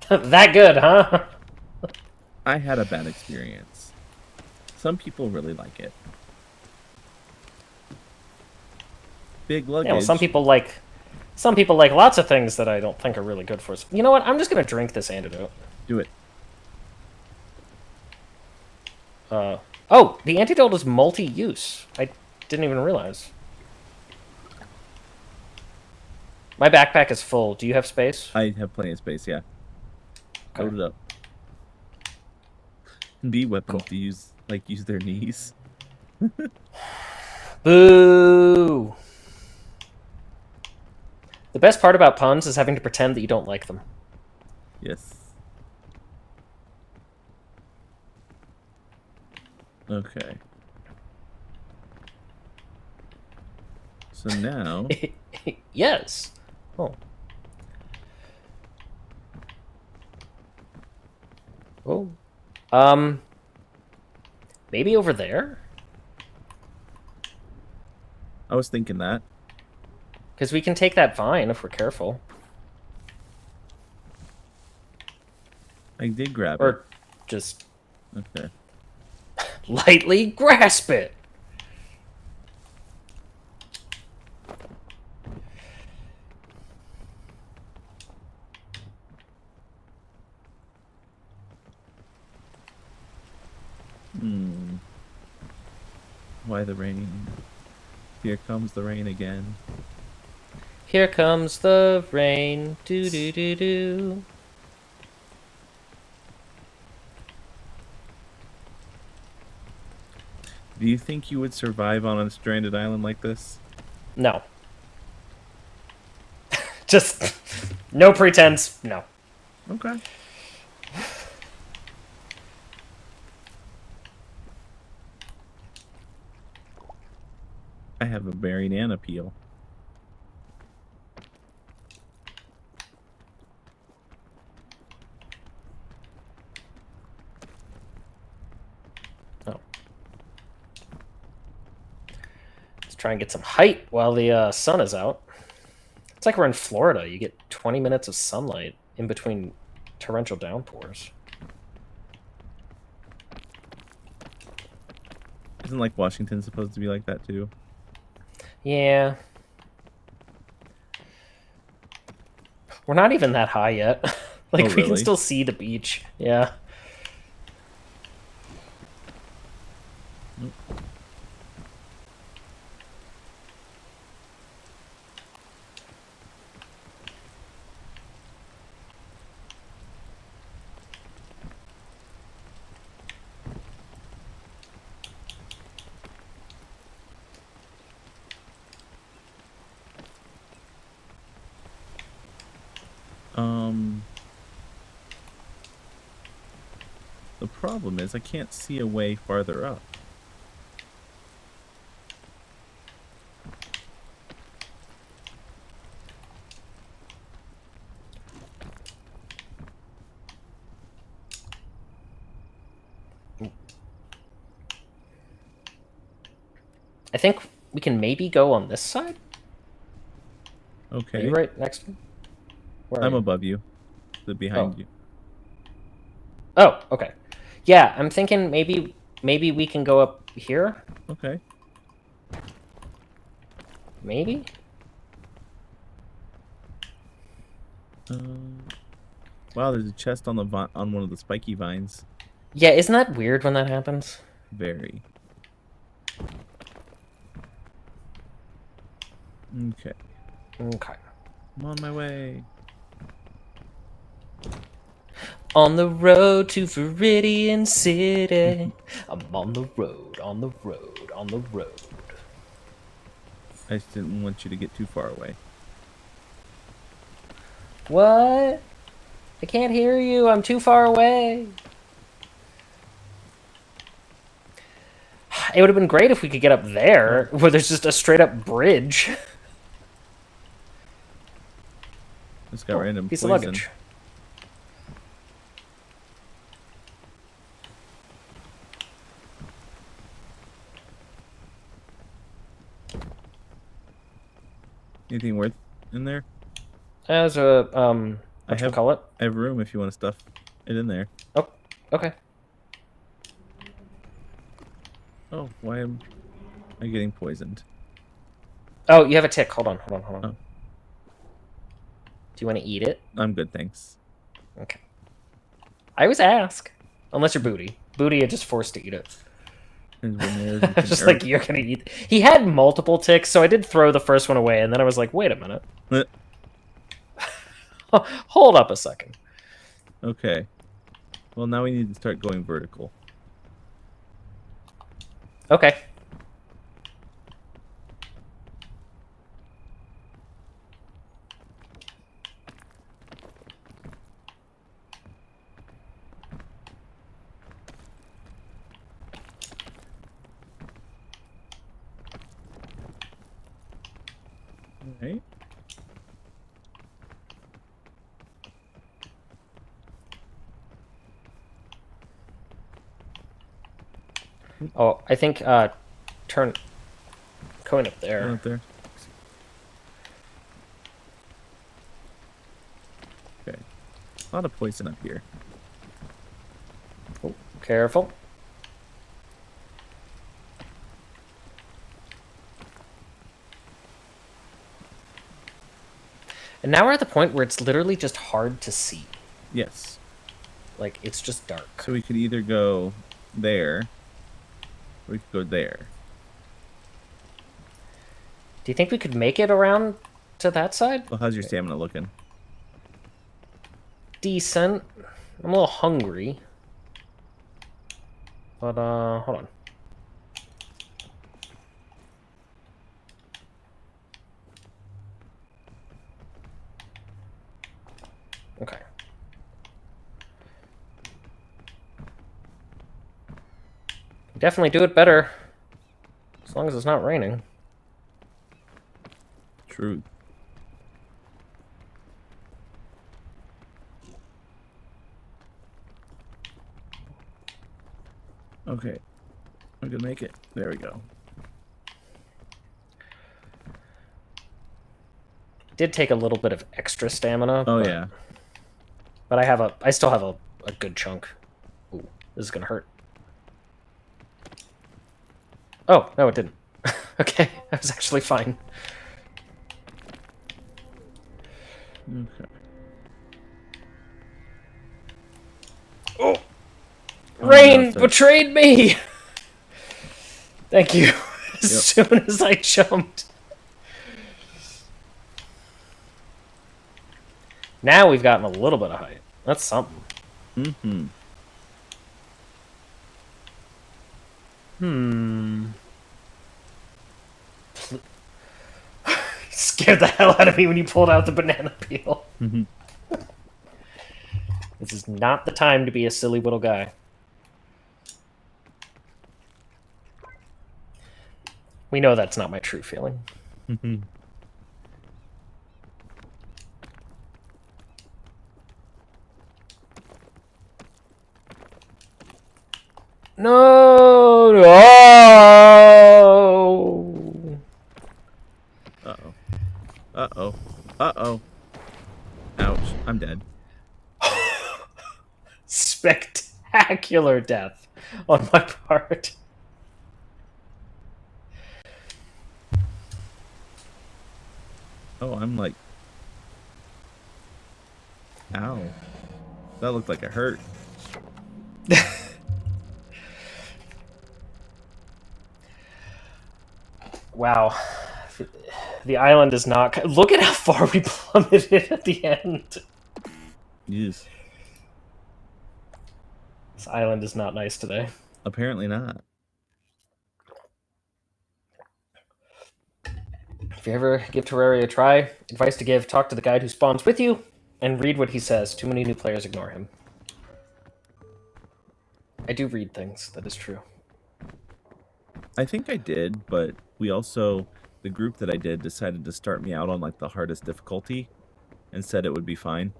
That good, huh? I had a bad experience. Some people really like it. Big luggage. Yeah, well, some people like lots of things that I don't think are really good for us. You know what? I'm just gonna drink this antidote. Do it. Oh, the antidote is multi-use. I didn't even realize. My backpack is full. Do you have space? I have plenty of space, yeah. Okay. Load it up. Bee weapons Cool. to use their knees. Boo! The best part about puns is having to pretend that you don't like them. Yes. Okay. So now Yes. Oh. Oh. Maybe over there? I was thinking that. Because we can take that vine if we're careful. I did grab it. Or just Okay. lightly grasp it. Why the rain? Here comes the rain again. Here comes the rain. Do do do do. Do you think you would survive on a stranded island like this? No. Just no pretense. No. Okay. I have a berry and a peel. try and get some height while the sun is out. It's like we're in Florida. You get 20 minutes of sunlight in between torrential downpours. Isn't like Washington supposed to be like that too? Yeah. We're not even that high yet. Like, Oh, we can really? still see the beach. Yeah. The problem is I can't see a way farther up. I think we can maybe go on this side. Are Okay. you right next to me? Where are I'm you? above you. The behind Oh. you. Oh, okay. Yeah, I'm thinking maybe we can go up here. Okay. Maybe. Wow, there's a chest on the on one of the spiky vines. Yeah, isn't that weird when that happens? Very. Okay. Okay. I'm on my way. On the road to Viridian City. I'm on the road, on the road, on the road. I just didn't want you to get too far away. What? I can't hear you. I'm too far away. It would have been great if we could get up there, where there's just a straight up bridge. Just got random piece poison. of luggage. Anything worth in there? As a I what you call it? I have room if you want to stuff it in there. Oh, okay. Oh, why am I getting poisoned? Oh, you have a tick. Hold on. Oh. Do you want to eat it? I'm good, thanks. Okay. I always ask. Unless you're Booty. Booty, you're just forced to eat it. And when there's you can Just like, you're gonna eat. He had multiple ticks, so I did throw the first one away, and then I was like, wait a minute. Hold up a second. Okay. Well, now we need to start going vertical. Okay. Alright. Oh, I think turn going up there. Going up there. Okay. A lot of poison up here. Oh, careful. And now we're at the point where it's literally just hard to see. Yes. Like, it's just dark. So we could either go there, or we could go there. Do you think we could make it around to that side? Well, how's your stamina looking? Decent. I'm a little hungry. But, hold on. Okay. Definitely do it better. As long as it's not raining. Truth. Okay. I'm gonna make it. There we go. did take a little bit of extra stamina. Oh but, yeah. But I still have a good chunk. Ooh, this is gonna hurt. Oh, no, it didn't. Okay, I was actually fine. Okay. Oh! Oh, Rain no, so- betrayed me! Thank you. As Yep. soon as I jumped. Now we've gotten a little bit of height. That's something. Mm-hmm. Scared the hell out of me when you pulled out the banana peel. Mhm. This is not the time to be a silly little guy. We know that's not my true feeling. Mhm. No! No! Uh-oh. Uh-oh. Uh-oh. Ouch. I'm dead. Spectacular death on my part. Oh, I'm like... Ow. That looked like it hurt. Wow. The island is not... Look at how far we plummeted at the end. Yes. This island is not nice today. Apparently not. If you ever give Terraria a try, advice to give, talk to the guide who spawns with you, and read what he says. Too many new players ignore him. I do read things, that is true. I think I did, but we also... The group that I did decided to start me out on, like, the hardest difficulty and said it would be fine.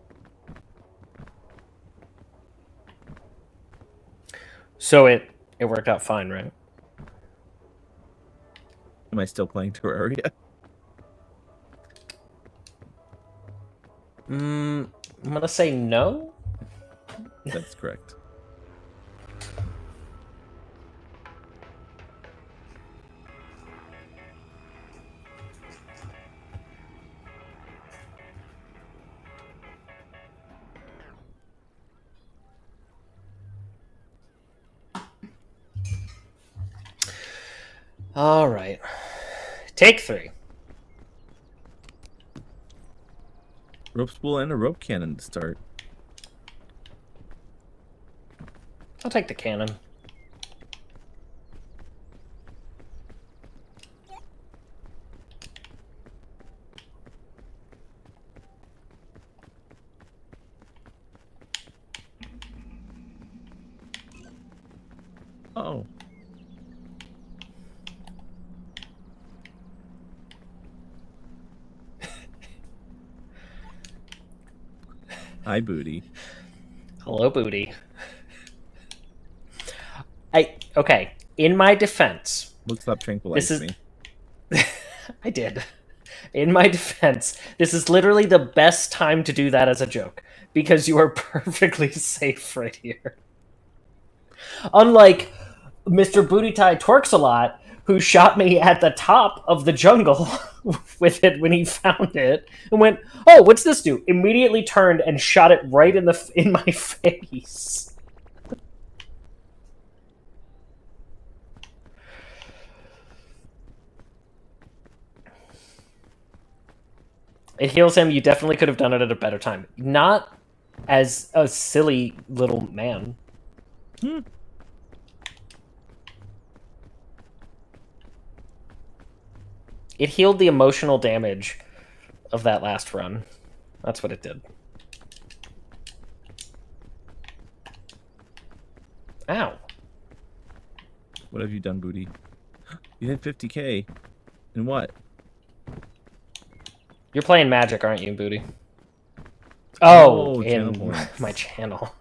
So it worked out fine, right? Am I still playing Terraria? I'm gonna say no. That's correct. All right. Take 3. Rope spool and a rope cannon to start. I'll take the cannon. Oh. Hi, Booty. Hello, Booty. Okay, in my defense... Looks up tranquilize me. I did. In my defense, this is literally the best time to do that as a joke, because you are perfectly safe right here. Unlike Mr. Booty Tie Twerks a lot, who shot me at the top of the jungle with it when he found it, and went, "Oh, what's this do?" Immediately turned and shot it right in my face. It heals him. You definitely could have done it at a better time. Not as a silly little man. It healed the emotional damage of that last run. That's what it did. Ow. What have you done, Booty? You hit 50k. And what? You're playing Magic, aren't you, Booty? Oh, channel in points. my channel.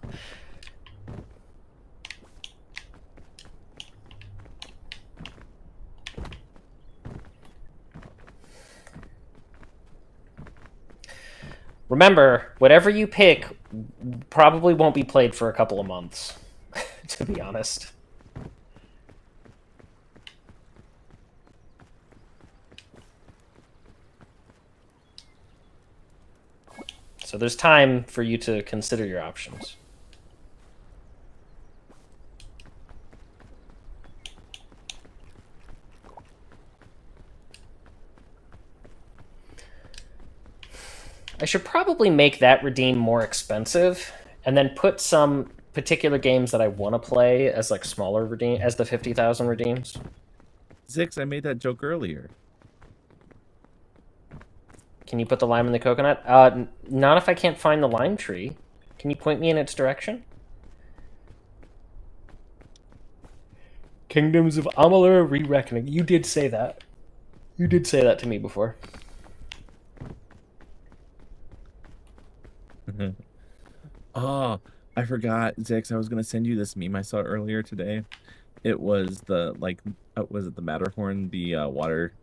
Remember, whatever you pick probably won't be played for a couple of months, to be honest. So there's time for you to consider your options. I should probably make that redeem more expensive, and then put some particular games that I want to play as like smaller redeem as the 50,000 redeems. Zix, I made that joke earlier. Can you put the lime in the coconut? Not if I can't find the lime tree. Can you point me in its direction? Kingdoms of Amalur Re-Reckoning. You did say that. You did say that to me before. Oh, I forgot, Zix. I was gonna send you this meme I saw earlier today. It was the was it the Matterhorn, the water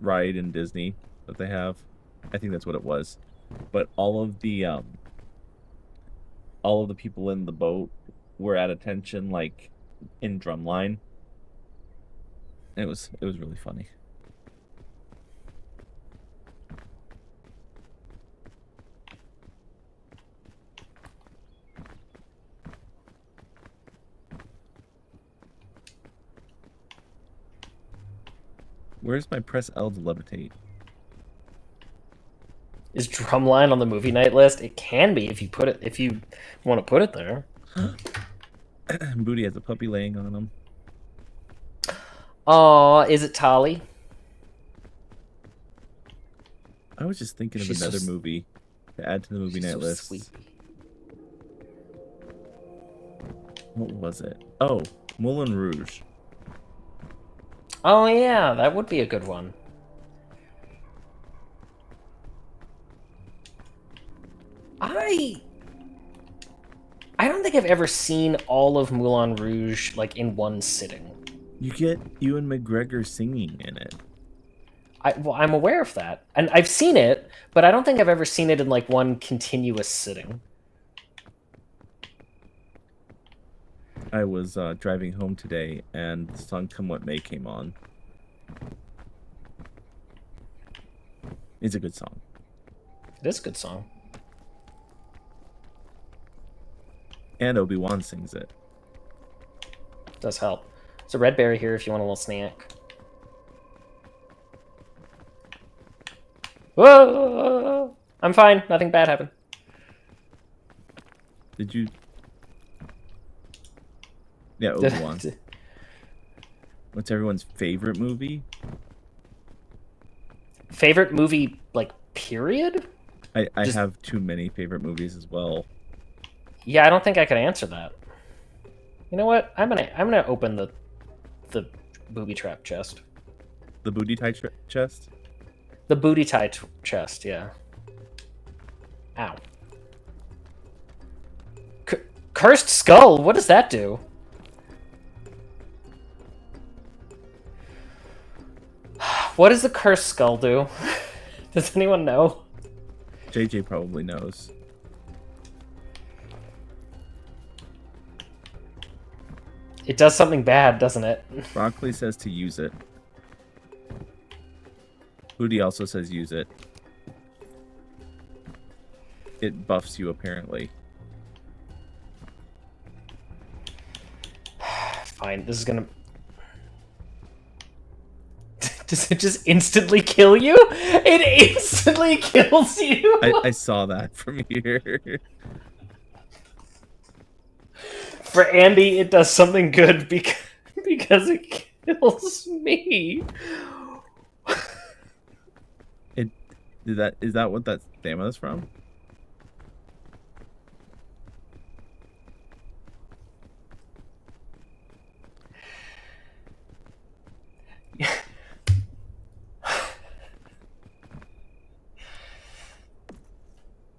ride in Disney that they have? I think that's what it was. But all of the people in the boat were at attention, like in drumline. It was really funny. Where's my press L to levitate? Is Drumline on the movie night list? It can be if you want to put it there. Booty has a puppy laying on him. Aw, is it Tali? I was just thinking of She's another so movie to add to the movie she's night so list. sleepy. What was it? Oh, Moulin Rouge. Oh yeah, that would be a good one. I don't think I've ever seen all of Moulin Rouge like in one sitting. You get Ewan McGregor singing in it. Well, I'm aware of that, and I've seen it, but I don't think I've ever seen it in like one continuous sitting. I was driving home today, and the song "Come What May" came on. It's a good song. It is a good song. And Obi-Wan sings it. It does help. There's a red berry here if you want a little snack. Whoa! I'm fine. Nothing bad happened. Did you? Yeah, Obi-Wan. What's everyone's favorite movie? Favorite movie, like, period? I have too many favorite movies as well. Yeah, I don't think I could answer that. You know what? I'm gonna open the booby trap chest. The booty tie chest? The booty tie chest, yeah. Ow. Cursed skull. What does that do? What does the cursed skull do? Does anyone know? JJ probably knows. It does something bad, doesn't it? Broccoli says to use it. Booty also says use it. It buffs you, apparently. Fine, this is gonna... Does it just instantly kill you? It instantly kills you! I saw that from here. For Andy, it does something good because it kills me. Is that what that stamina is from?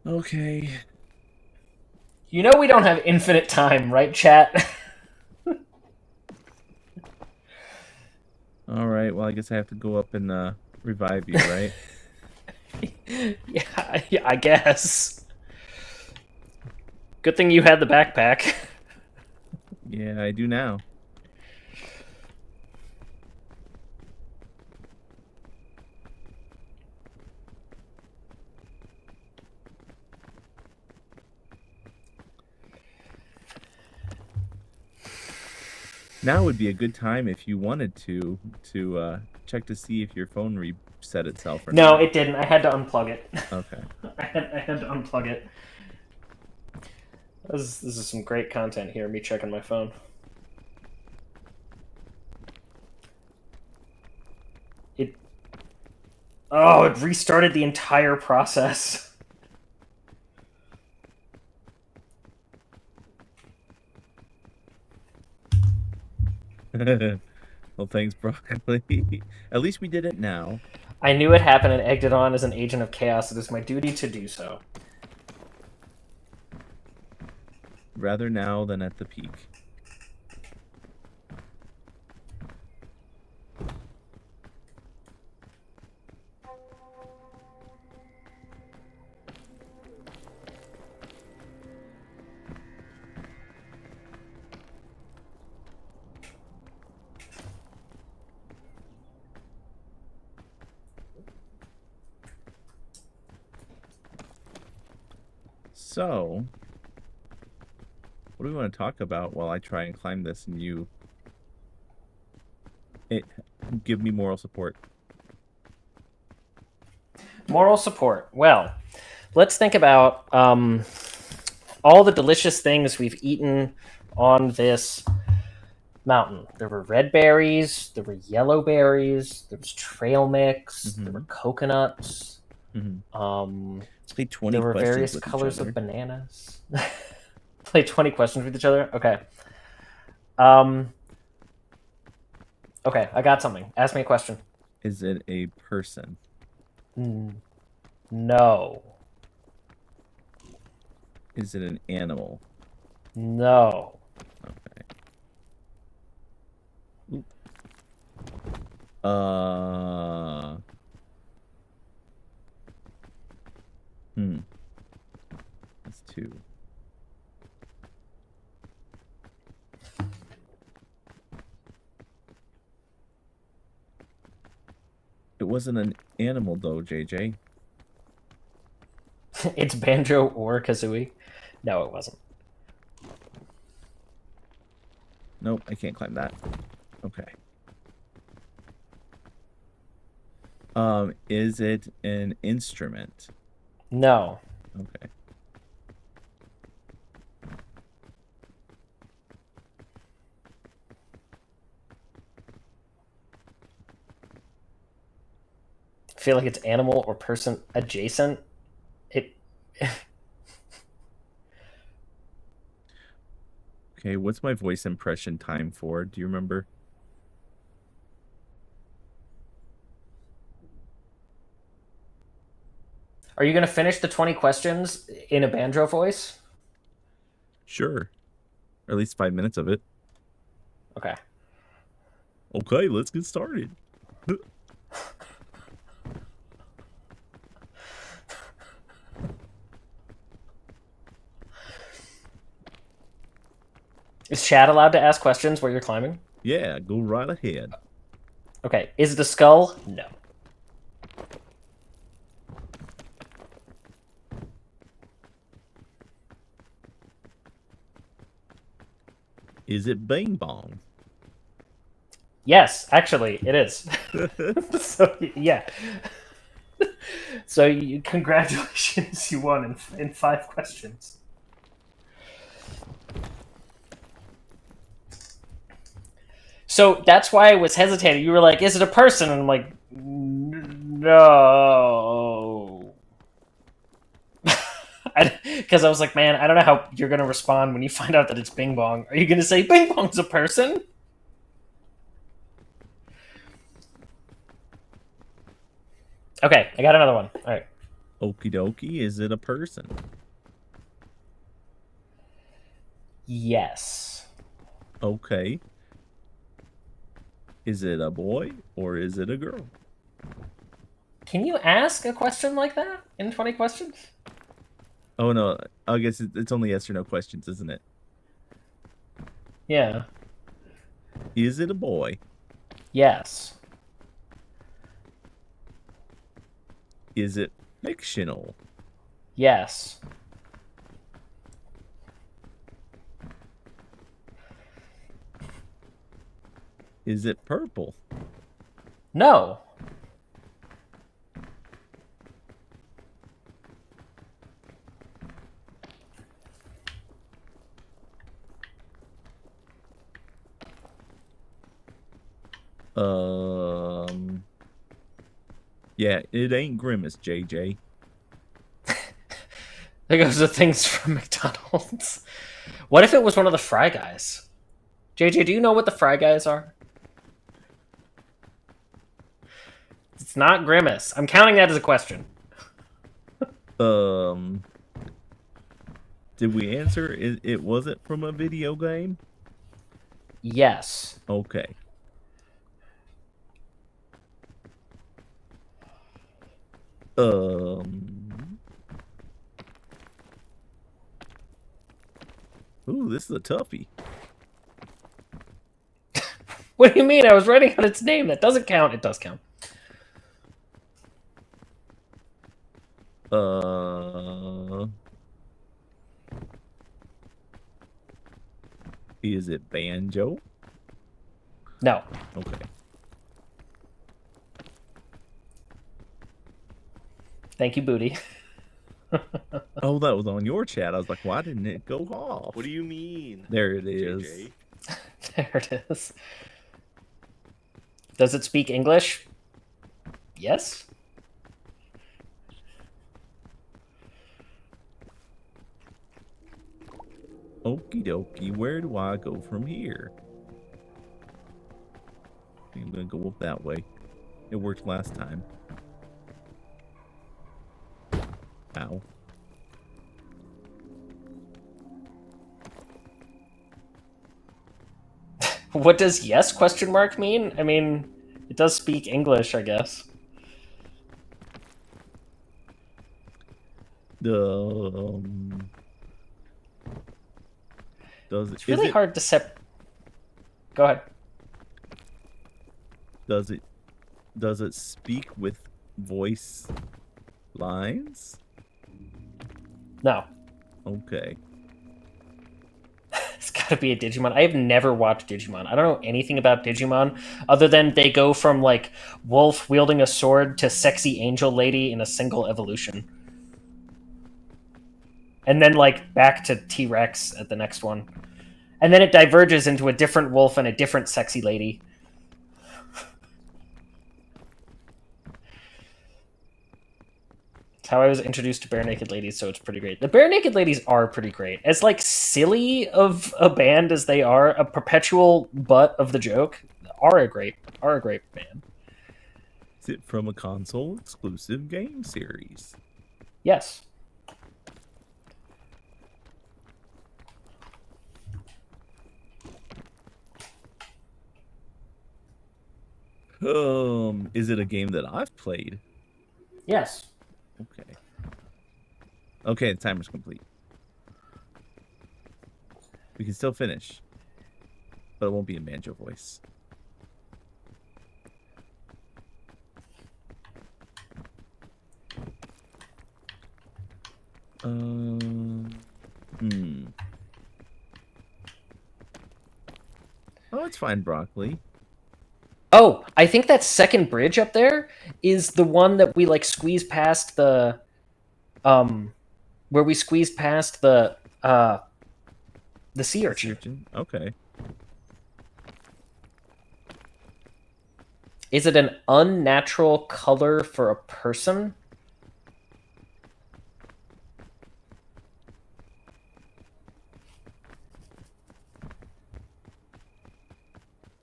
Okay. You know we don't have infinite time, right, chat? All right. Well, I guess I have to go up and revive you, right? Yeah, I guess. Good thing you had the backpack. Yeah, I do now. Now would be a good time if you wanted to check to see if your phone reset itself or No, not. it didn't. I had to unplug it. Okay. I had to unplug it. This is some great content here, me checking my phone. It restarted the entire process. Well, thanks, broccoli. At least we did it now. I knew it happened and egged it on as an agent of chaos. It is my duty to do so. Rather now than at the peak. So, what do we want to talk about while I try and climb this and you give me moral support? Moral support. Well, let's think about all the delicious things we've eaten on this mountain. There were red berries, there were yellow berries, there was trail mix, there were coconuts. Let's play 20 there were questions various with colors each other. of bananas. Play 20 questions with each other? Okay. Okay, I got something. Ask me a question. Is it a person? No. Is it an animal? No. Okay. That's two. It wasn't an animal though, JJ. It's Banjo or Kazooie? No, it wasn't. Nope, I can't climb that. Okay. Is it an instrument? No. Okay. I feel like it's animal or person adjacent. It. Okay, what's my voice impression time for? Do you remember? Are you going to finish the 20 questions in a Banjo voice? Sure. Or at least 5 minutes of it. Okay. Okay, let's get started. Is Chad allowed to ask questions while you're climbing? Yeah, go right ahead. Okay. Is it a skull? No. Is it Bing Bong? Yes, actually, it is. So, yeah. So, congratulations, you won in 5 questions. So that's why I was hesitating. You were like, "Is it a person?" And I'm like, "No," because I was like, "Man, I don't know how you're gonna respond when you find out that it's Bing Bong. Are you gonna say Bing Bong's a person?" Okay, I got another one. All right. Okie dokie, is it a person? Yes. Okay. Is it a boy or is it a girl? Can you ask a question like that in 20 questions? Oh no, I guess it's only yes or no questions, isn't it? Yeah. Is it a boy? Yes. Is it fictional? Yes. Is it purple? No. Yeah, it ain't Grimace, JJ. There goes the things from McDonald's. What if it was one of the Fry Guys? JJ, do you know what the Fry Guys are? It's not Grimace. I'm counting that as a question. Did we answer? It wasn't from a video game? Yes. Okay. Ooh, this is a toughie. What do you mean? I was writing on its name. That doesn't count. It does count. Is it Banjo? No. Okay. Thank you, Booty. Oh, that was on your chat. I was like, why didn't it go off? What do you mean? There it is. JJ? There it is. Does it speak English? Yes. Okie dokie, where do I go from here? I'm gonna go up that way. It worked last time. Ow. What does yes question mark mean? I mean, it does speak English, I guess. It's really hard to Go ahead. Does it speak with voice lines? No. Okay. It's gotta be a Digimon. I have never watched Digimon. I don't know anything about Digimon other than they go from like wolf wielding a sword to sexy angel lady in a single evolution. And then like back to T-Rex at the next one. And then it diverges into a different wolf and a different sexy lady. It's how I was introduced to Bare Naked Ladies, so it's pretty great. The Bare Naked Ladies are pretty great. As like silly of a band as they are, a perpetual butt of the joke, are a great band. Is it from a console exclusive game series? Yes. Is it a game that I've played? Yes. Okay. Okay, the timer's complete. We can still finish, but it won't be in Banjo voice. Oh, it's fine, broccoli. Oh, I think that second bridge up there is the one that we like squeeze past the where we squeezed past the sea urchin. Okay. Is it an unnatural color for a person?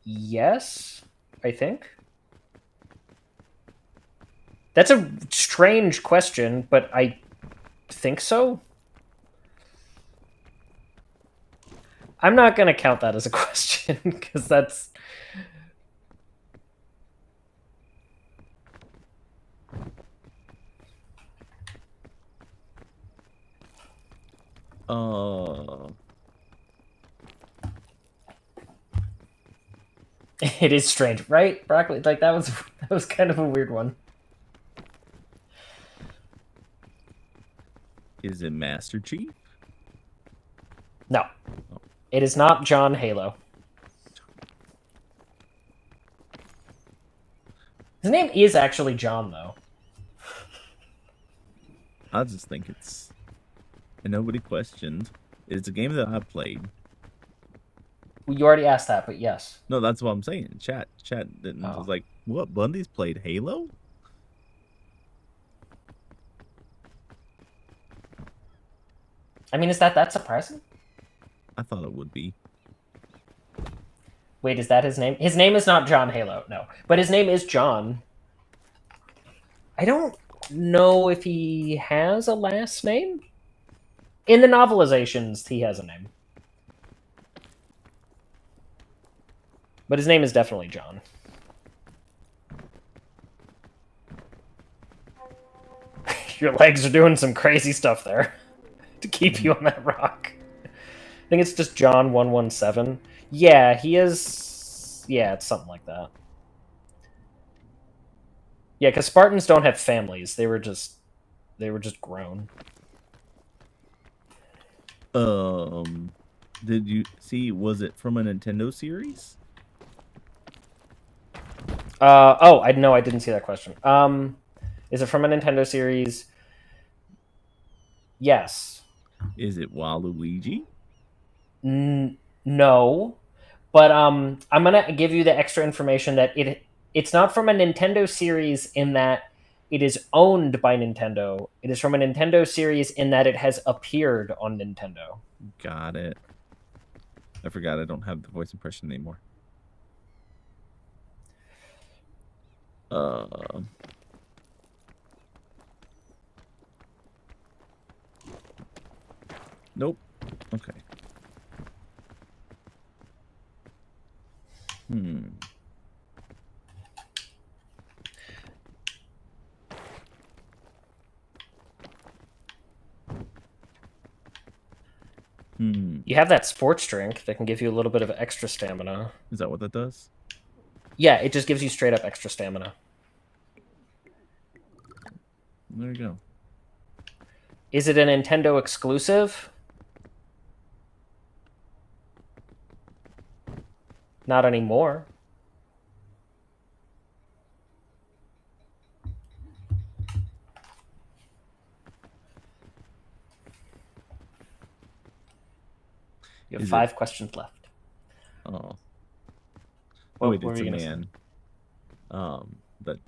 Yes, I think. That's a strange question, but I think so. I'm not going to count that as a question, because that's... It is strange, right? Broccoli, like that was kind of a weird one. Is it Master Chief? No. It is not John Halo. His name is actually John, though. I just think it's... And nobody questioned. It's a game that I played. Well, you already asked that, but yes. No, that's what I'm saying. Chat didn't. Oh. Was like, what? Bundy's played Halo? I mean, is that surprising? I thought it would be. Wait, is that his name? His name is not John Halo, no. But his name is John. I don't know if he has a last name. In the novelizations, he has a name. But his name is definitely John. Your legs are doing some crazy stuff there to keep you on that rock. I think it's just John 117. Yeah, he is... Yeah, it's something like that. Yeah, because Spartans don't have families. They were just grown. Did you see? Was it from a Nintendo series? Oh, I didn't see that question. Is it from a Nintendo series? Yes. Is it Waluigi? No. But I'm gonna give you the extra information that it's not from a Nintendo series in that it is owned by Nintendo. It is from a Nintendo series in that it has appeared on Nintendo. Got it. I forgot I don't have the voice impression anymore. Nope. Okay. You have that sports drink that can give you a little bit of extra stamina. Is that what that does? Yeah, it just gives you straight up extra stamina. There you go. Is it a Nintendo exclusive? Not anymore. You have Is 5 questions left. Oh. What Wait, were it's you a gonna say? man. But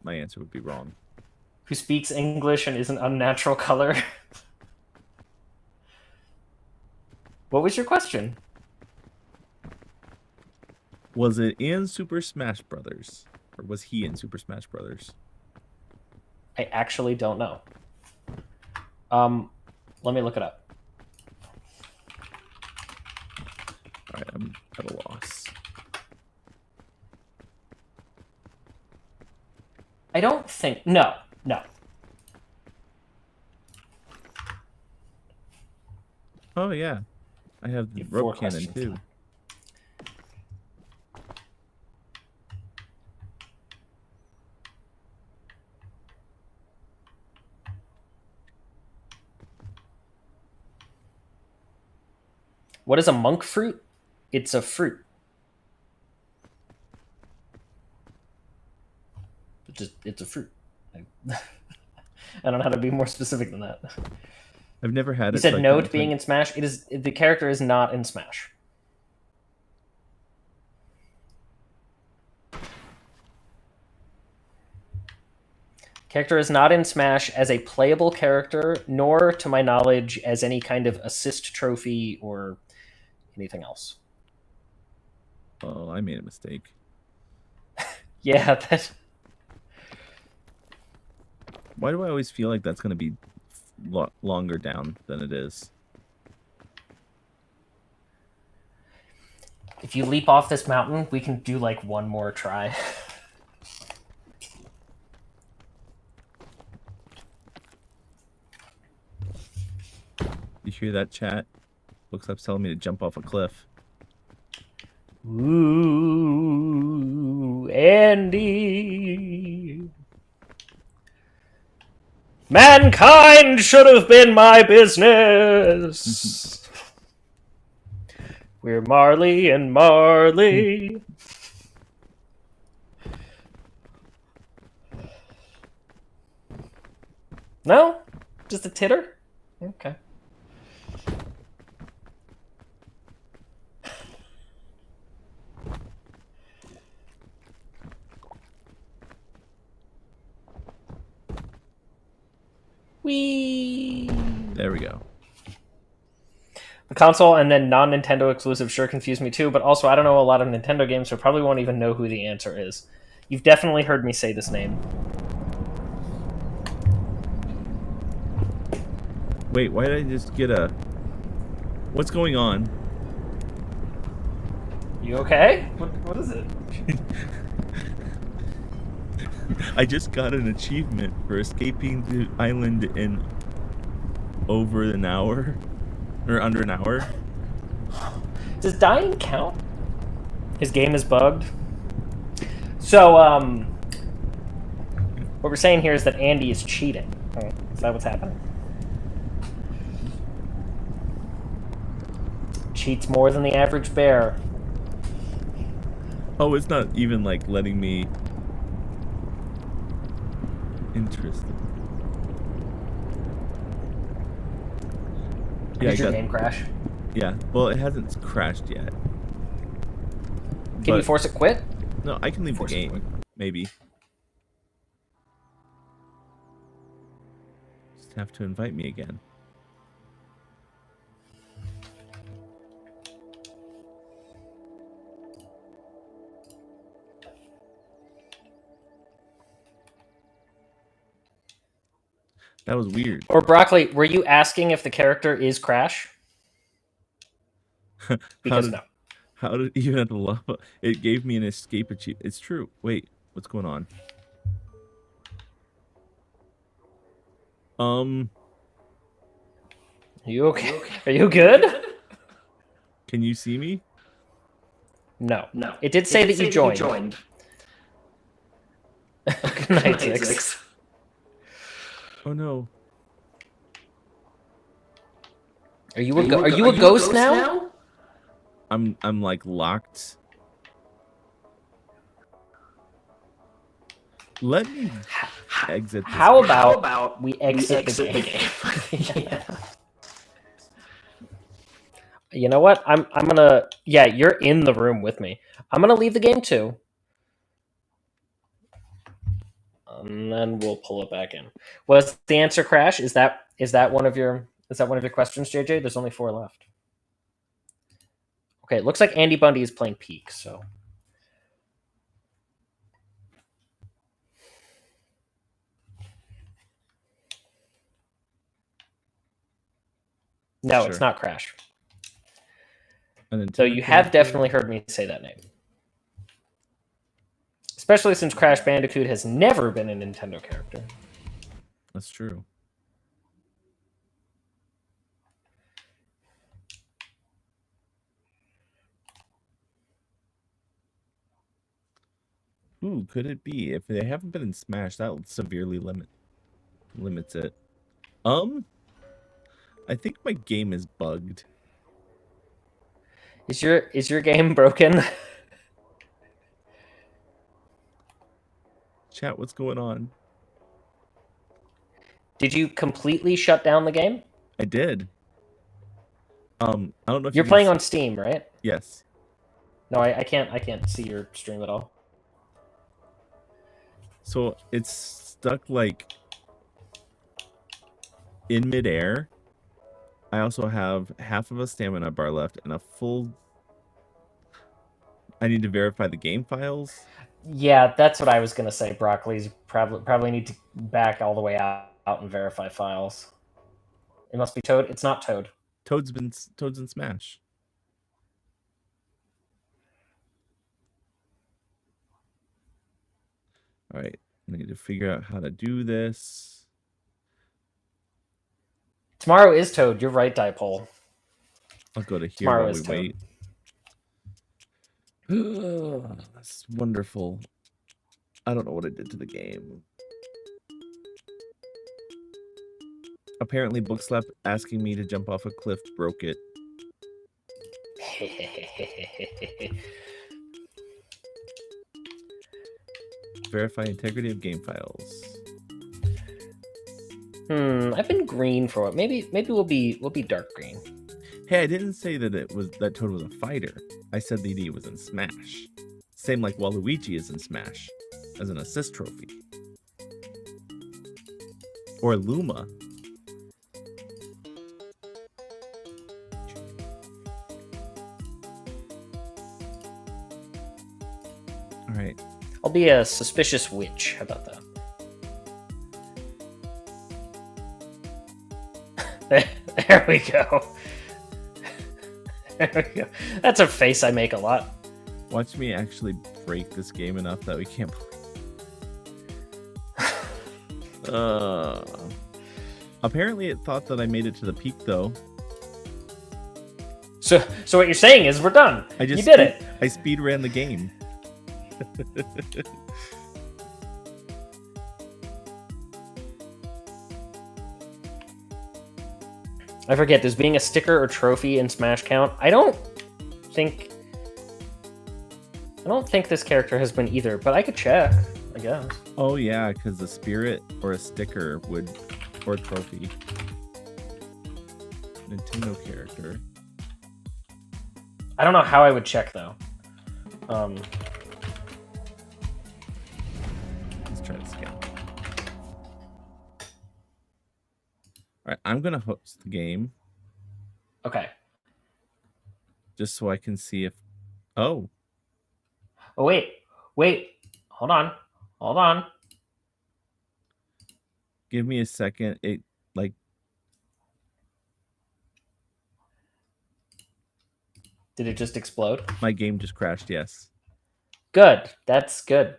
my answer would be wrong. Who speaks English and is an unnatural color? What was your question? Was it in Super Smash Brothers? Or was he in Super Smash Brothers? I actually don't know. Let me look it up. Alright, I'm at a loss. I don't think... No. Oh, yeah. I have the You have 4 rope cannon, questions too. left. What is a monk fruit? It's a fruit. It's a fruit. I don't know how to be more specific than that. I've never had You it. so said I no couldn't to being tell in Smash. The character is not in Smash. Character is not in Smash as a playable character, nor, to my knowledge, as any kind of assist trophy or anything else. you. Oh, I made a mistake. Yeah, that... Why do I always feel like that's going to be longer down than it is? If you leap off this mountain, we can do like one more try. You hear that, chat? Looks like telling me to jump off a cliff. Ooh, Andy. Mankind should have been my business. We're Marley and Marley. No? Just a titter? Okay. Whee! There we go. The console and then non-Nintendo exclusive sure confused me too, but also I don't know a lot of Nintendo games, so probably won't even know who the answer is. You've definitely heard me say this name. Wait, why did I just get a... What's going on? You okay? What is it? I just got an achievement for escaping the island in over an hour. Or under an hour. Does dying count? His game is bugged. So, what we're saying here is that Andy is cheating. Right? Is that what's happening? Cheats more than the average bear. Oh, it's not even like letting me... Interesting. Did your game crash? Yeah, well, it hasn't crashed yet. Can you force it quit? No, I can leave the game. Maybe. Just have to invite me again. That was weird. Or Broccoli, were you asking if the character is Crash? Because no. How did even at the level it gave me an escape achievement? It's true. Wait, what's going on? Are you okay? Are you good? Can you see me? No. No. It did say that you joined. Good night, Six. Oh no. Are you a ghost now? I'm like locked. Let me exit this How game. about we exit the game? Yeah. You know what? I'm gonna... Yeah, you're in the room with me. I'm gonna leave the game too. And then we'll pull it back in. Was the answer Crash? Is that one of your questions, JJ? There's only 4 left. Okay, it looks like Andy Bundy is playing Peak, so... No, Sure. It's not Crash. And So you have definitely heard me say that name. Especially since Crash Bandicoot has never been a Nintendo character. That's true. Ooh, could it be? If they haven't been in Smash, that severely limits it. I think my game is bugged. Is your game broken? Chat, what's going on? Did you completely shut down the game? I did. I don't know if You're playing on Steam, right? Yes. No, I can't see your stream at all. So it's stuck like in midair. I also have half of a stamina bar left and a full... I need to verify the game files. Yeah, that's what I was gonna say. Broccoli's probably need to back all the way out and verify files. It must be Toad. It's not Toad. Toad's in Smash. All right, I need to figure out how to do this. Tomorrow is Toad. You're right, Dipole. I'll go to here Tomorrow while is we wait. That's wonderful. I don't know what I did to the game. Apparently, Bookslap asking me to jump off a cliff broke it. Verify integrity of game files. I've been green for what? Maybe we'll be dark green. Hey, I didn't say that Toad was a fighter. I said that he was in Smash. Same like Waluigi is in Smash, as an assist trophy. Or Luma. All right. I'll be a suspicious witch. How about that? There we go. There we go. That's a face I make a lot. Watch me actually break this game enough that we can't play. Apparently it thought that I made it to the peak though. So what you're saying is we're done. You did it. I speed ran the game. I forget, does being a sticker or trophy in Smash count? I don't think this character has been either, but I could check, I guess. Oh yeah, because a spirit or a sticker would, or a trophy. Nintendo character. I don't know how I would check though. Let's try to scan. All right, I'm gonna host the game Okay. just so I can see if. Oh, Oh wait. Hold on. give me a second. It like. Did it just explode? My game just crashed. Yes. Good. That's good.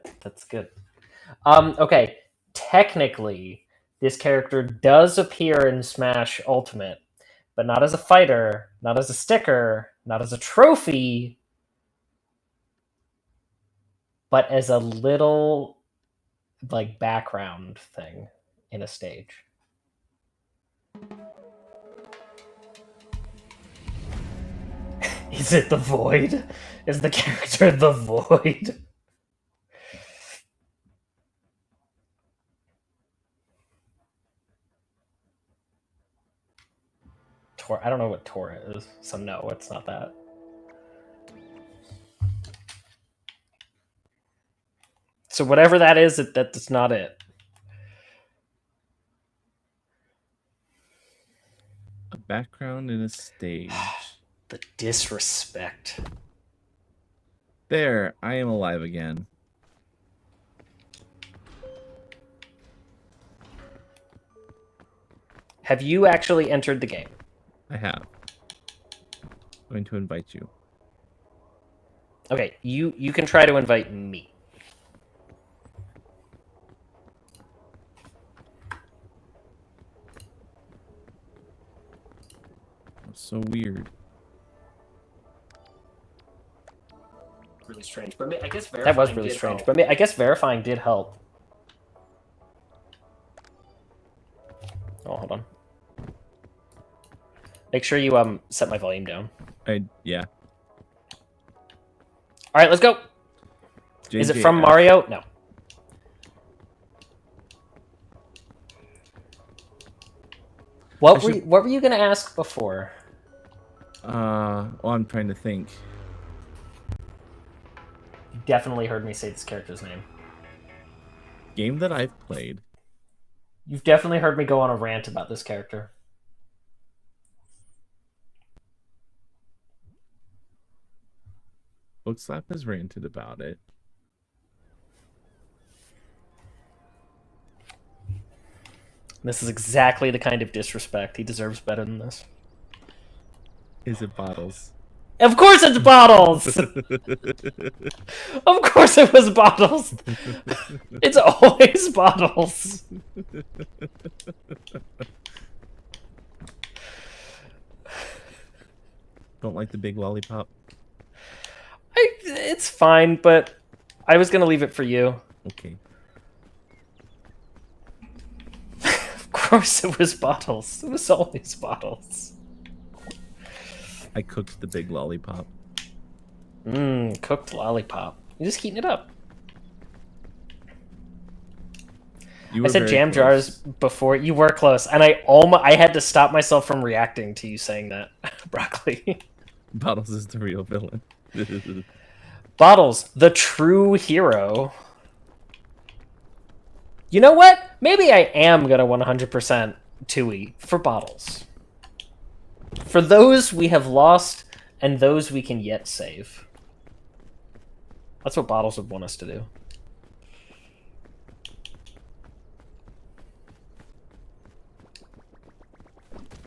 Okay. Technically, this character does appear in Smash Ultimate, but not as a fighter, not as a sticker, not as a trophy, but as a little like background thing in a stage. Is it the Void? Is the character the Void? I don't know what Tor is, so no, it's not that. So whatever that is, that's not it. A background in a stage. The disrespect. There, I am alive again. Have you actually entered the game? I have. I'm going to invite you. Okay, you can try to invite me. That's so weird. Really strange, but I guess verifying that was really strange. Help. But I guess verifying did help. Oh, hold on. Make sure you set my volume down. Yeah. All right, let's go. Is it from Mario? No. What were you gonna ask before? Well, I'm trying to think. You definitely heard me say this character's name. Game that I've played. You've definitely heard me go on a rant about this character. Bookslap has ranted about it. This is exactly the kind of disrespect. He deserves better than this. Is it Bottles? Of course it's Bottles! Of course it was Bottles! It's always Bottles! Don't like the big lollipop? It's fine, but I was gonna leave it for you. Okay. Of course it was Bottles. It was always Bottles. I cooked the big lollipop. Cooked lollipop. You're just heating it up. You I were said very jam close. jars before. You were close, and I had to stop myself from reacting to you saying that. Broccoli. Bottles is the real villain. Bottles, the true hero. You know what? Maybe I am gonna 100% Tui for Bottles. For those we have lost, and those we can yet save. That's what Bottles would want us to do.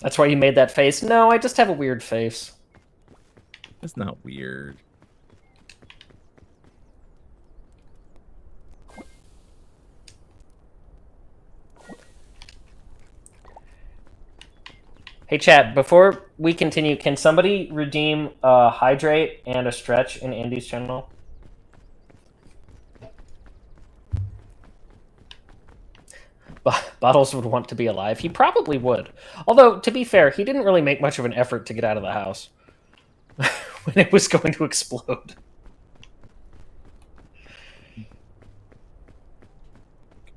That's why you made that face. No, I just have a weird face. That's not weird. Hey, chat, before we continue, can somebody redeem a hydrate and a stretch in Andy's channel? Bottles would want to be alive. He probably would. Although, to be fair, he didn't really make much of an effort to get out of the house when it was going to explode. Give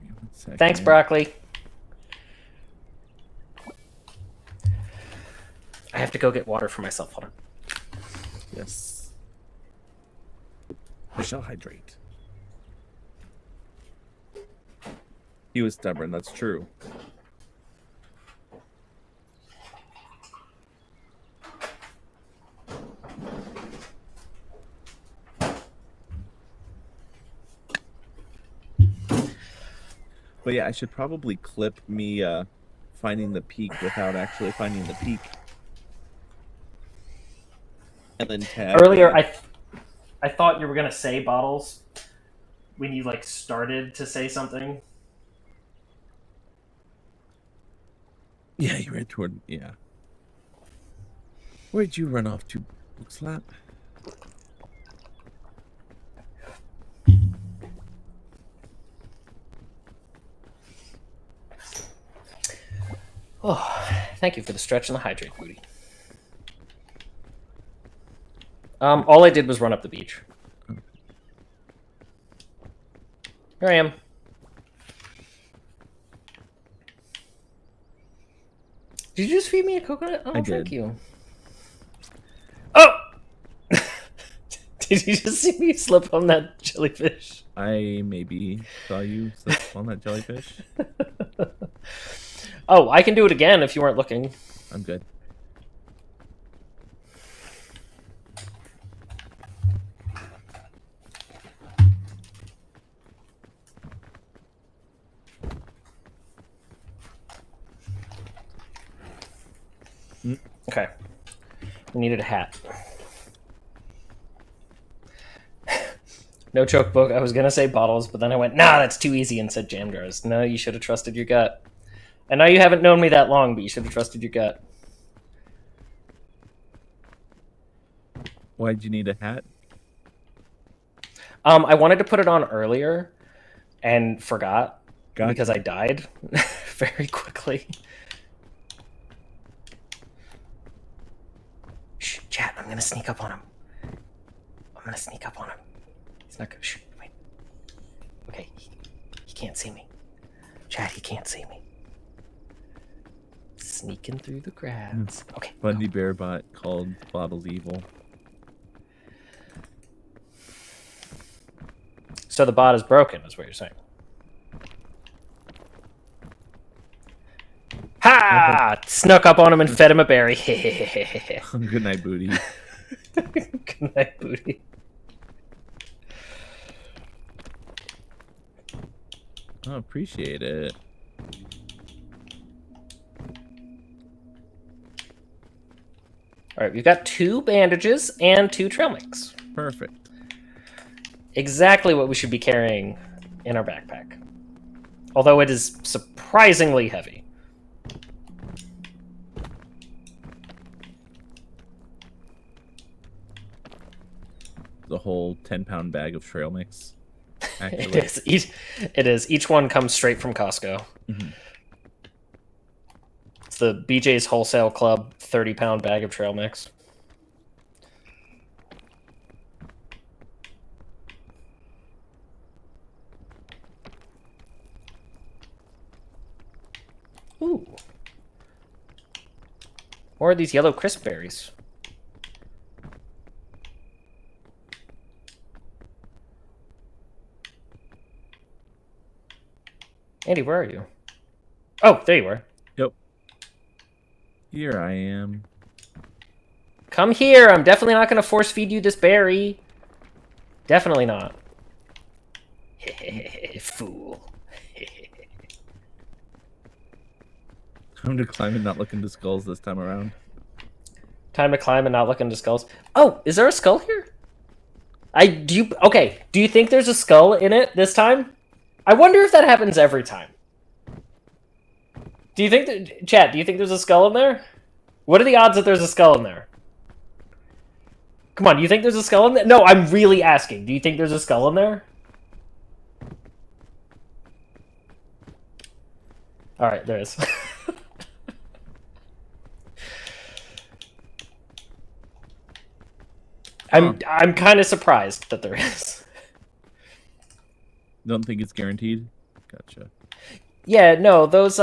me 1 second. Thanks, Broccoli. I have to go get water for myself. Hold on. Yes. I shall hydrate. He was stubborn, that's true. But yeah, I should probably clip me finding the peak without actually finding the peak. And then tag. Earlier, I thought you were gonna say Bottles when you like started to say something. Yeah, you ran toward. Yeah. Where'd you run off to, Book Slap? Oh, thank you for the stretch and the hydrate, Booty. All I did was run up the beach. Here I am. Did you just feed me a coconut? Oh, I thank did. you. Oh! Did you just see me slip on that jellyfish? I maybe saw you slip on that jellyfish. Oh, I can do it again if you weren't looking. I'm good. Okay. We needed a hat. No joke book. I was going to say Bottles, but then I went, nah, that's too easy, and said jam jars. No, you should have trusted your gut. I know you haven't known me that long, but you should have trusted your gut. Why'd you need a hat? I wanted to put it on earlier and forgot Gotcha. because I died very quickly. Shh, chat, I'm going to sneak up on him. I'm going to sneak up on him. He's not going to... Shh, wait. Okay, he can't see me. Chat, he can't see me. Sneaking through the grass. Okay. Bundy Bear bot called Bottles evil. So the bot is broken, is what you're saying. Ha! Snuck up on him and fed him a berry. Good night, Booty. Good night, Booty. I appreciate it. All right, we've got 2 bandages and 2 trail mix. Perfect. Exactly what we should be carrying in our backpack. Although it is surprisingly heavy. whole 10-pound bag of trail mix. It Actually, is. It is. Each one comes straight from Costco. Mhm. It's the BJ's Wholesale Club 30-pound bag of trail mix. Ooh. Or these yellow crisp berries. Andy, where are you? Oh, there you are. Yep. Here I am. Come here. I'm definitely not going to force feed you this berry. Definitely not. Fool. Time to climb and not look into skulls this time around. Time to climb and not look into skulls. Oh, is there a skull here? Okay, do you think there's a skull in it this time? I wonder if that happens every time. Do you think that, chat, do you think there's a skull in there? What are the odds that there's a skull in there? Come on, you think there's a skull in there? No, I'm really asking. Do you think there's a skull in there? Alright, there is. I'm kind of surprised that there is. Don't think it's guaranteed? Gotcha. Yeah, no, those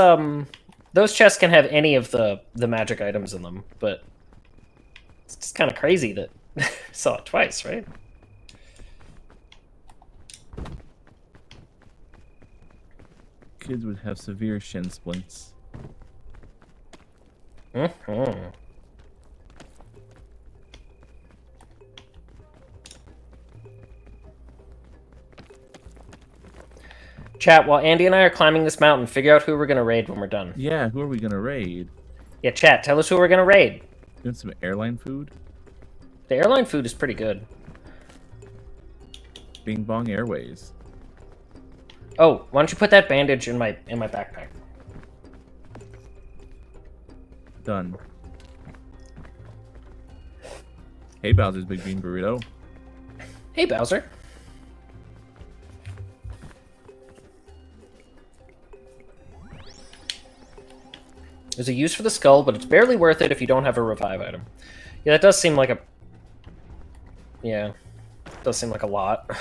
chests can have any of the magic items in them, but it's just kind of crazy that I saw it twice, right? Kids would have severe shin splints. Mm-hmm. Chat, while Andy and I are climbing this mountain, figure out who we're going to raid when we're done. Yeah, who are we gonna raid? Yeah, chat, tell us who we're going to raid. You want some airline food? The airline food is pretty good. Bing Bong Airways. Oh, why don't you put that bandage in my backpack? Done. Hey, Bowser's Big Bean Burrito. Hey, Bowser. There's a use for the skull, but it's barely worth it if you don't have a revive item. Yeah, that does seem like a... Yeah. Does seem like a lot.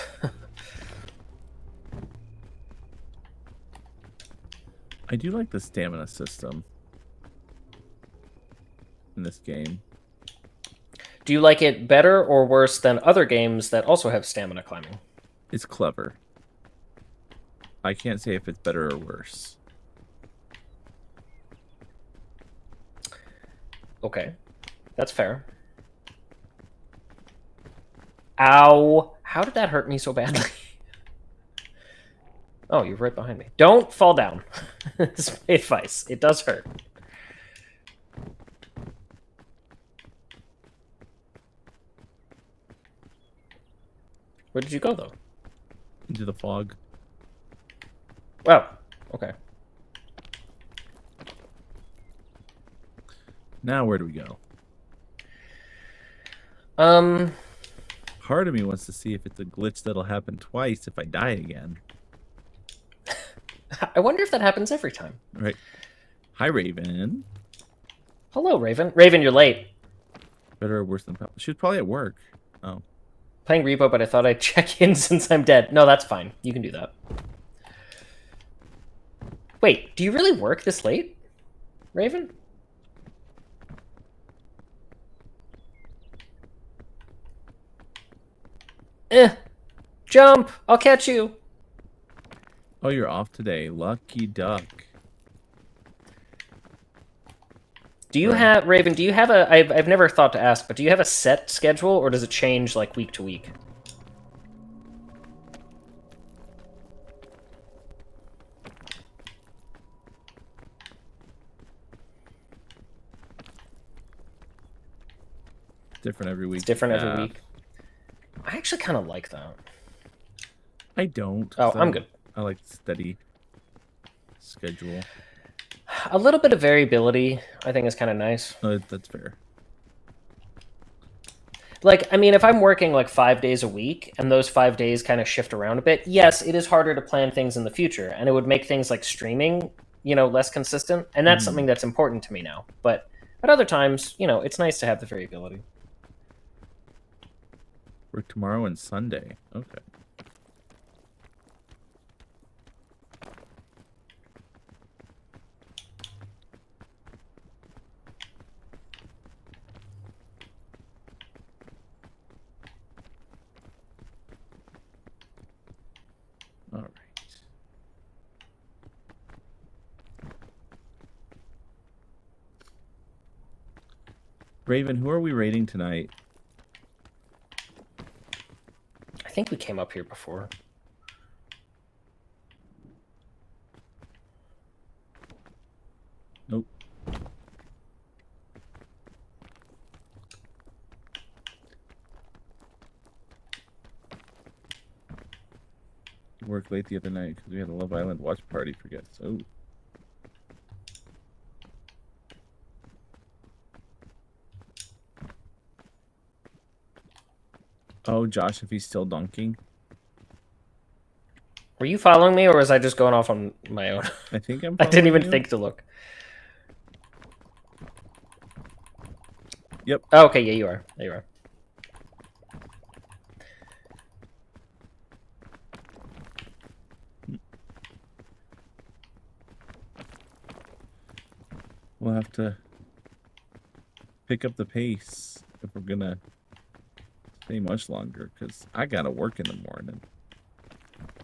I do like the stamina system in this game. Do you like it better or worse than other games that also have stamina climbing? It's clever. I can't say if it's better or worse. Okay. That's fair. Ow. How did that hurt me so badly? Oh, you're right behind me. Don't fall down. It's my advice. It does hurt. Where did you go, though? Into the fog. Wow. Okay. Now where do we go? Part of me wants to see if it's a glitch that'll happen twice if I die again. I wonder if that happens every time. Right. Hi, Raven. Hello, Raven. Raven, you're late. Better or worse than... She was probably at work. Oh. Playing repo, but I thought I'd check in since I'm dead. No, that's fine. You can do that. Wait, do you really work this late, Raven? Jump! I'll catch you! Oh, you're off today. Lucky duck. Do you have, Raven, do you have a, I've never thought to ask, but do you have a set schedule, or does it change, like, week to week? Different every week. It's different every week. I actually kind of like that. I don't. Oh, I'm good. I like steady schedule. A little bit of variability, I think, is kind of nice. No, that's fair. Like, I mean, if I'm working like 5 days a week and those 5 days kind of shift around a bit, yes, it is harder to plan things in the future, and it would make things like streaming, less consistent. And that's something that's important to me now. But at other times, it's nice to have the variability. Work tomorrow and Sunday. Okay. All right. Raven, who are we raiding tonight? I think we came up here before. Nope. Worked late the other night because we had a Love Island watch party for guests. Oh. Oh, Josh, if he's still dunking. Were you following me, or was I just going off on my own? I think I'm I didn't even following you. think to look. Yep. Oh, okay, yeah, you are. There you are. We'll have to pick up the pace if we're gonna stay much longer, because I gotta work in the morning.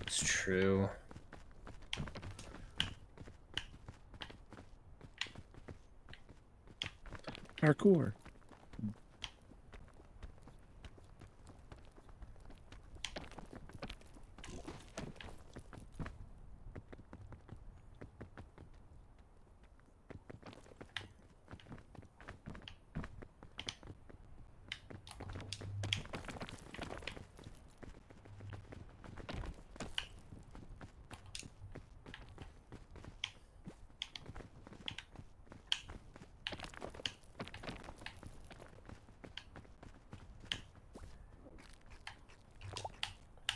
It's true. Parkour.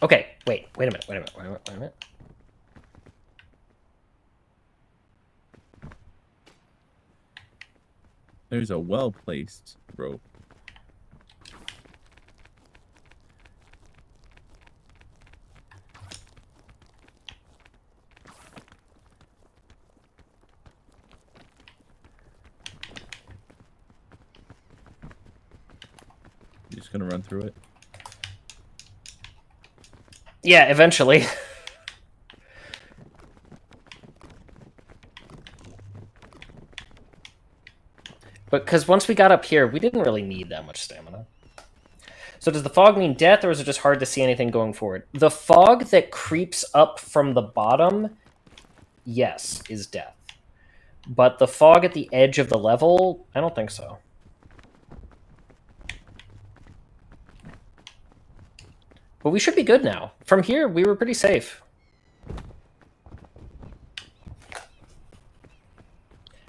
Okay, wait a minute. There's a well-placed rope. You just gonna run through it? Yeah, eventually. But because once we got up here, we didn't really need that much stamina. So does the fog mean death, or is it just hard to see anything going forward? The fog that creeps up from the bottom, yes, is death. But the fog at the edge of the level, I don't think so. But we should be good now. From here, we were pretty safe.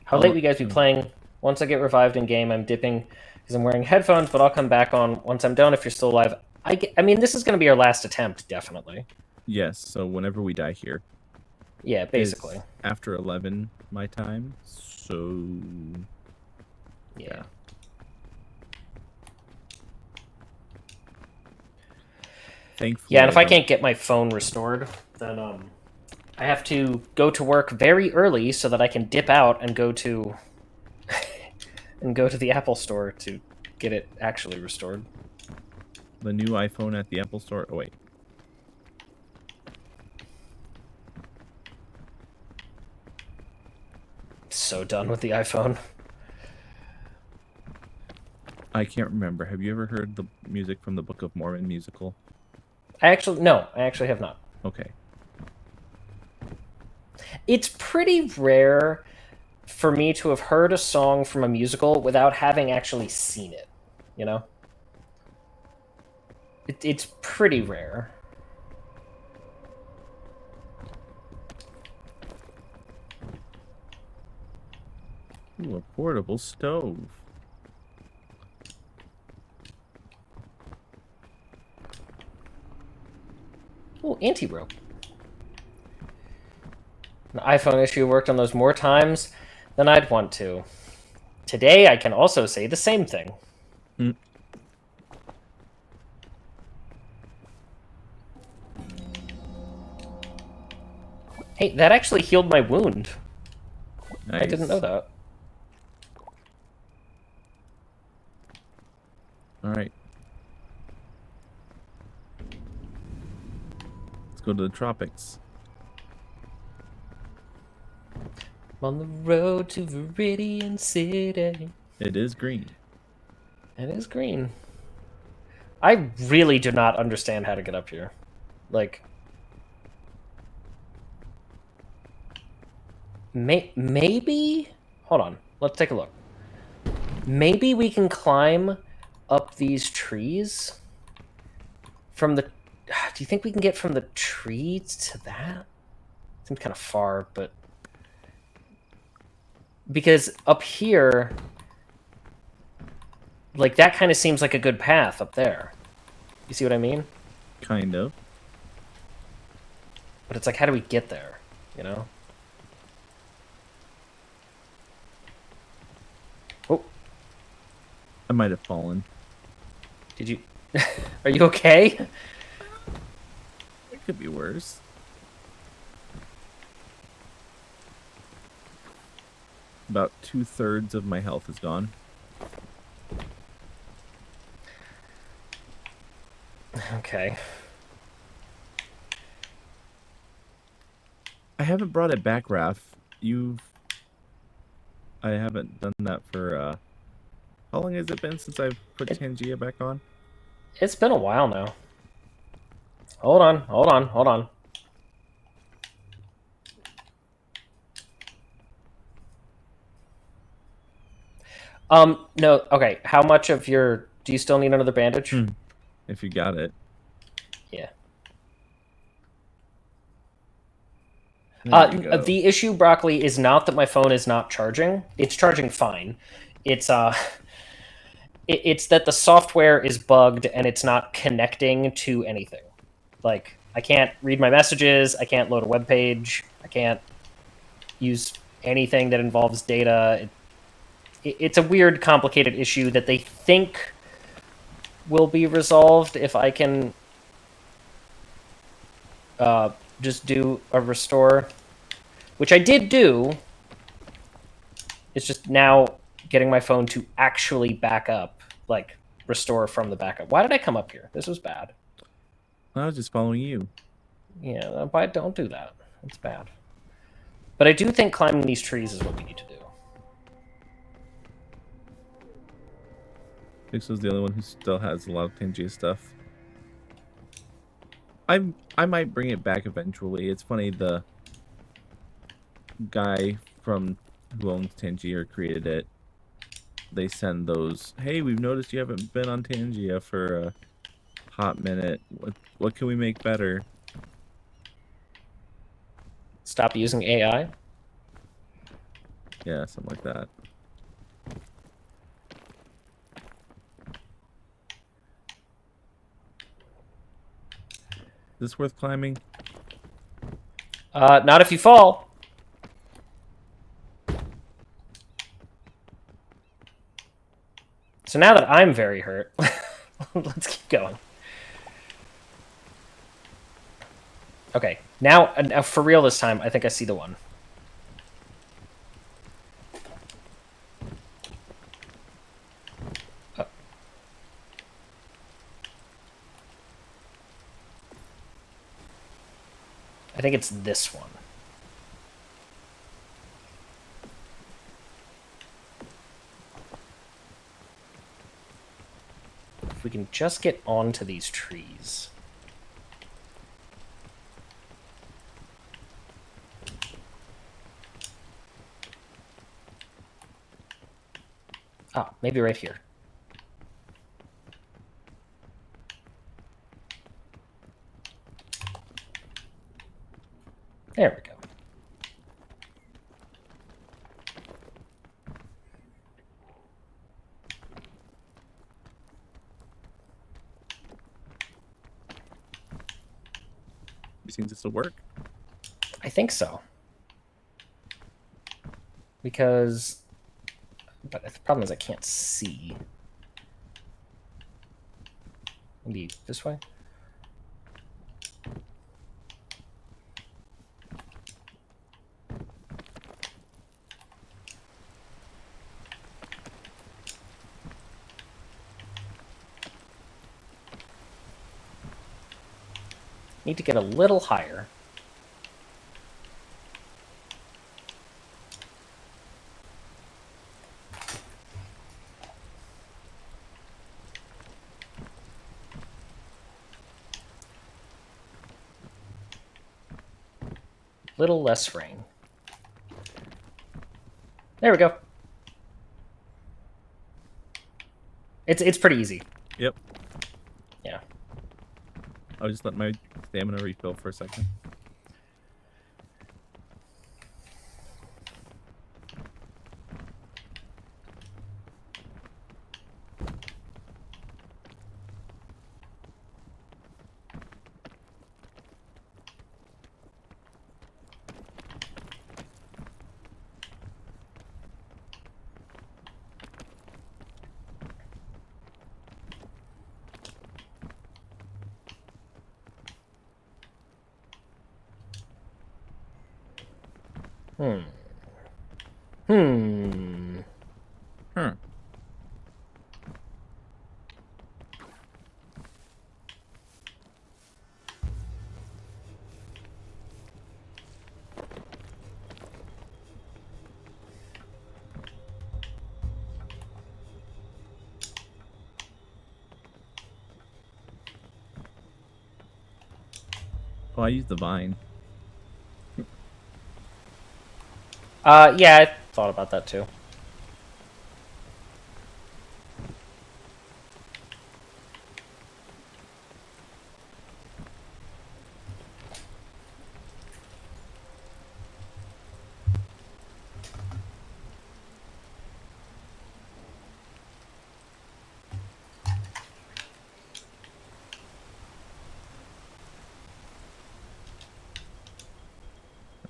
How late will you guys be playing? Once I get revived in game, I'm dipping because I'm wearing headphones, but I'll come back on once I'm done if you're still alive. I mean, this is going to be our last attempt, definitely. Yes, so whenever we die here. Yeah, basically. After 11 my time, so... Yeah. Thankfully, Yeah, and if I can't get my phone restored, then I have to go to work very early so that I can dip out and go to the Apple store to get it actually restored. The new iPhone at the Apple store. Oh wait. So done with the iPhone. I can't remember. Have you ever heard the music from the Book of Mormon musical? I actually have not. Okay. It's pretty rare for me to have heard a song from a musical without having actually seen it, you know? It's pretty rare. Ooh, a portable stove. Oh, anti-rope. An iPhone issue worked on those more times than I'd want to. Today, I can also say the same thing. Mm. Hey, that actually healed my wound. Nice. I didn't know that. All right. Let's go to the tropics. I'm on the road to Viridian City. It is green. It is green. I really do not understand how to get up here. Like, maybe? Hold on. Let's take a look. Maybe we can climb up these trees from the... Do you think we can get from the trees to that? Seems kind of far, but... Because up here... Like, that kind of seems like a good path up there. You see what I mean? Kind of. But it's like, how do we get there? You know? Oh. I might have fallen. Did you... Are you okay? It could be worse. About 2/3 of my health is gone. Okay. I haven't brought it back, Raph. I haven't done that for, how long has it been since I've put Tangia back on? It's been a while now. Hold on. No, okay. How much of your... Do you still need another bandage? If you got it. Yeah. There you go. The issue, Broccoli, is not that my phone is not charging. It's charging fine. It's it's that the software is bugged and it's not connecting to anything. Like, I can't read my messages. I can't load a web page. I can't use anything that involves data. It's a weird, complicated issue that they think will be resolved if I can just do a restore, which I did do. It's just now getting my phone to actually back up, like restore from the backup. Why did I come up here? This was bad. I was just following you. Yeah, why don't do that? It's bad. But I do think climbing these trees is what we need to do. Pixel's the only one who still has a lot of Tangia stuff. I might bring it back eventually. It's funny, the guy from who owns Tangia or created it, they send those, hey, we've noticed you haven't been on Tangia for a hot minute. What can we make better? Stop using AI? Yeah, something like that. Is this worth climbing? Not if you fall. So now that I'm very hurt, let's keep going. Okay, now for real this time, I think I see the one. I think it's this one. If we can just get onto these trees. Ah, maybe right here. There we go. seems to work. I think so. Because, but the problem is I can't see. Maybe this way? Need to get a little higher. Little less rain. There we go. It's pretty easy. Yep. Yeah. I'll just let my stamina refill for a second. Hmm. Oh, I used the vine. Yeah, I thought about that too.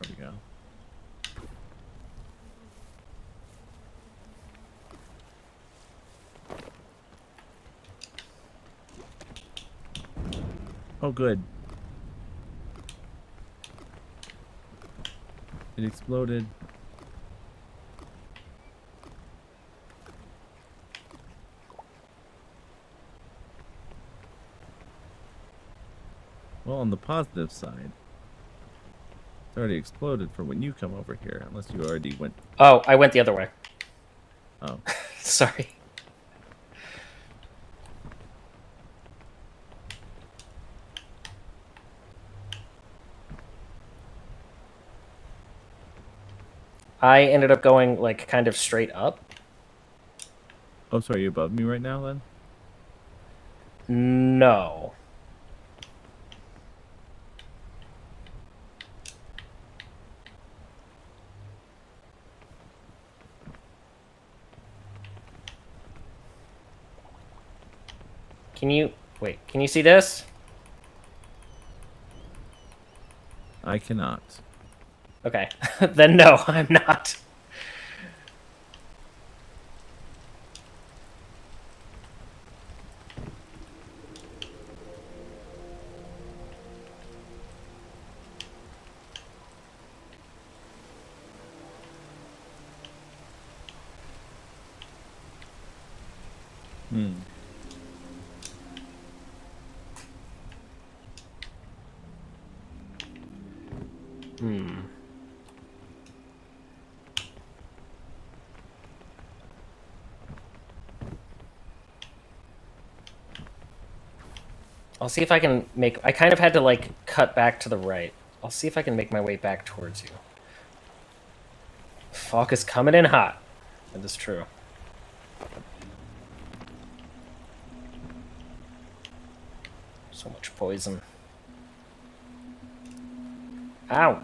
There we go. Oh, good. It exploded. Well, on the positive side, it's already exploded for when you come over here, unless you already went. Oh, I went the other way. Oh. Sorry. I ended up going, like, kind of straight up. Oh, sorry, you above me right now, then? No. Can you... Wait, can you see this? I cannot. Okay. Then no, I'm not. Hmm. Hmm. I'll see if I can make... I kind of had to, like, cut back to the right. I'll see if I can make my way back towards you. Fog is coming in hot. That is true. So much poison. Ow.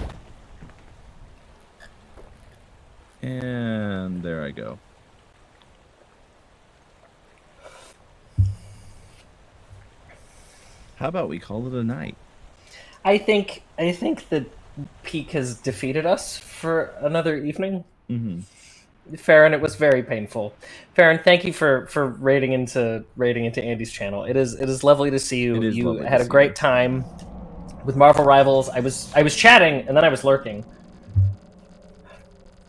And there I go. How about we call it a night? I think that Peak has defeated us for another evening. Mm-hmm. Farron, it was very painful. Farron, thank you for raiding into Andy's channel. It is lovely to see you. It is You lovely to had a see great you. time with Marvel Rivals. I was chatting and then I was lurking.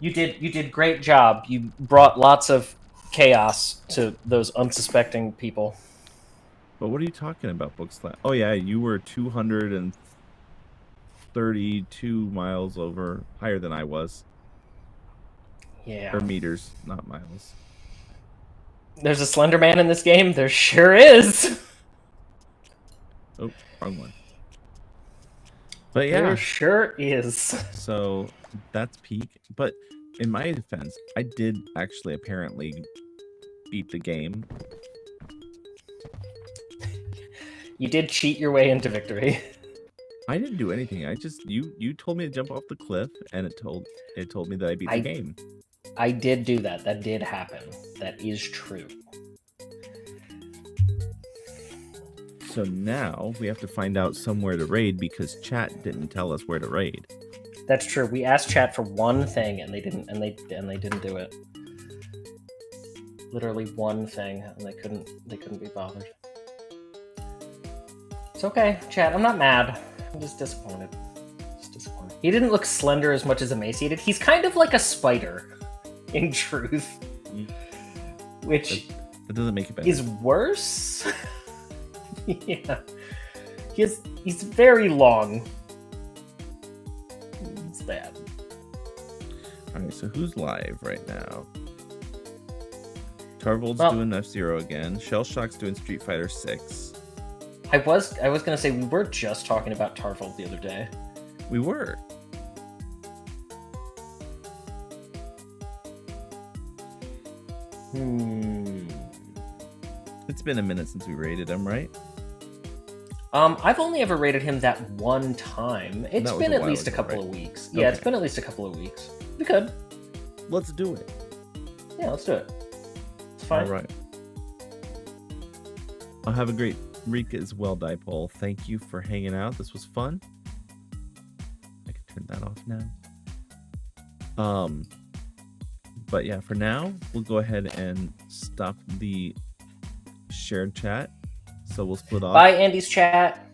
You did great job. You brought lots of chaos to those unsuspecting people. But what are you talking about, Bookslap? Oh yeah, you were 232 miles over higher than I was. Yeah. Or meters, not miles. There's a Slender Man in this game? There sure is. Oh, wrong one. But yeah. There sure is. So that's Peak. But in my defense, I did actually apparently beat the game. You did cheat your way into victory. I didn't do anything. I just you told me to jump off the cliff, and it told me that I beat the game. I did do that. That did happen. That is true. So now we have to find out somewhere to raid because chat didn't tell us where to raid. That's true. We asked chat for one thing, and they didn't. And they didn't do it. Literally one thing, and they couldn't be bothered. It's okay, chat. I'm not mad. I'm just disappointed. He didn't look slender as much as emaciated. He's kind of like a spider, in truth. Which that doesn't make it better. Is worse. Yeah. He's very long. It's bad. Alright, so who's live right now? Tarvold's doing F-Zero again. Shellshock's doing Street Fighter 6. I was gonna say we were just talking about Tarvold the other day. We were. It's been a minute since we raided him, right? I've only ever rated him that one time. It's been at least a couple of weeks. Yeah, it's been at least a couple of weeks. We could. Let's do it. Yeah, let's do it. It's fine. All right. I'll have a great week as well, Dipole. Thank you for hanging out. This was fun. I can turn that off now. But yeah, for now, we'll go ahead and stop the shared chat. So we'll split off. Bye, Andy's chat.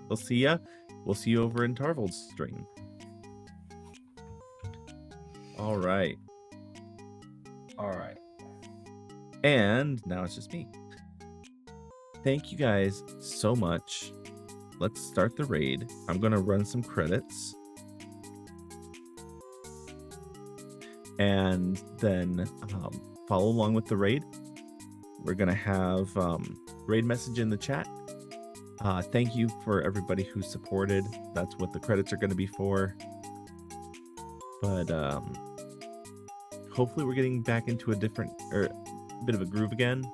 We'll see ya. We'll see you over in Tarvold's stream. All right. All right. And now it's just me. Thank you guys so much. Let's start the raid. I'm going to run some credits. And then follow along with the raid. We're going to have raid message in the chat. Thank you for everybody who supported. That's what the credits are going to be for. But hopefully we're getting back into a different or bit of a groove again.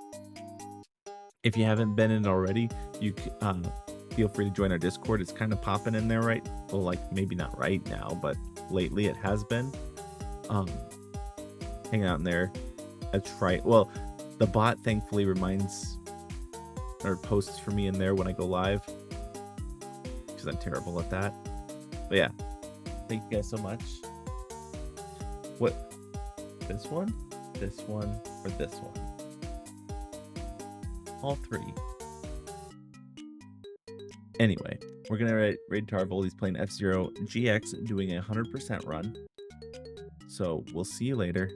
If you haven't been in already, you feel free to join our Discord. It's kind of popping in there, right? Well, like maybe not right now, but lately it has been. Hang out in there. That's right. Well, the bot thankfully reminds or posts for me in there when I go live because I'm terrible at that. But yeah, thank you guys so much. What? This one, or this one? All three. Anyway, we're gonna raid Tarvold. He's playing F-Zero GX, doing a 100% run. So we'll see you later.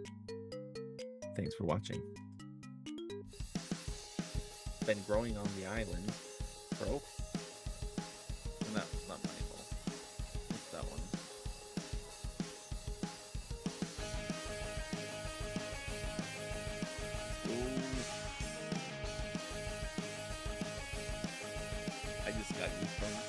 Thanks for watching. Been growing on the island, bro. No, not my fault. What's that one? I just got goosebumps.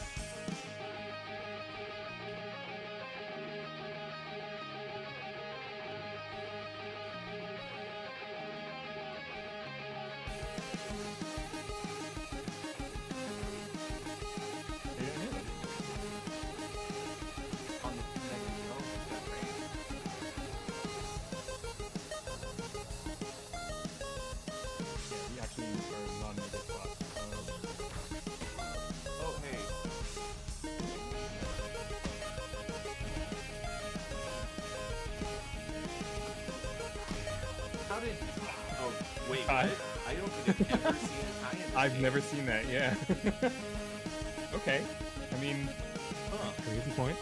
did? Oh, wait. Tie? What? I don't think I've ever seen a tie in this I've game. never seen that. Yeah. Okay. I mean, Huh. crazy point.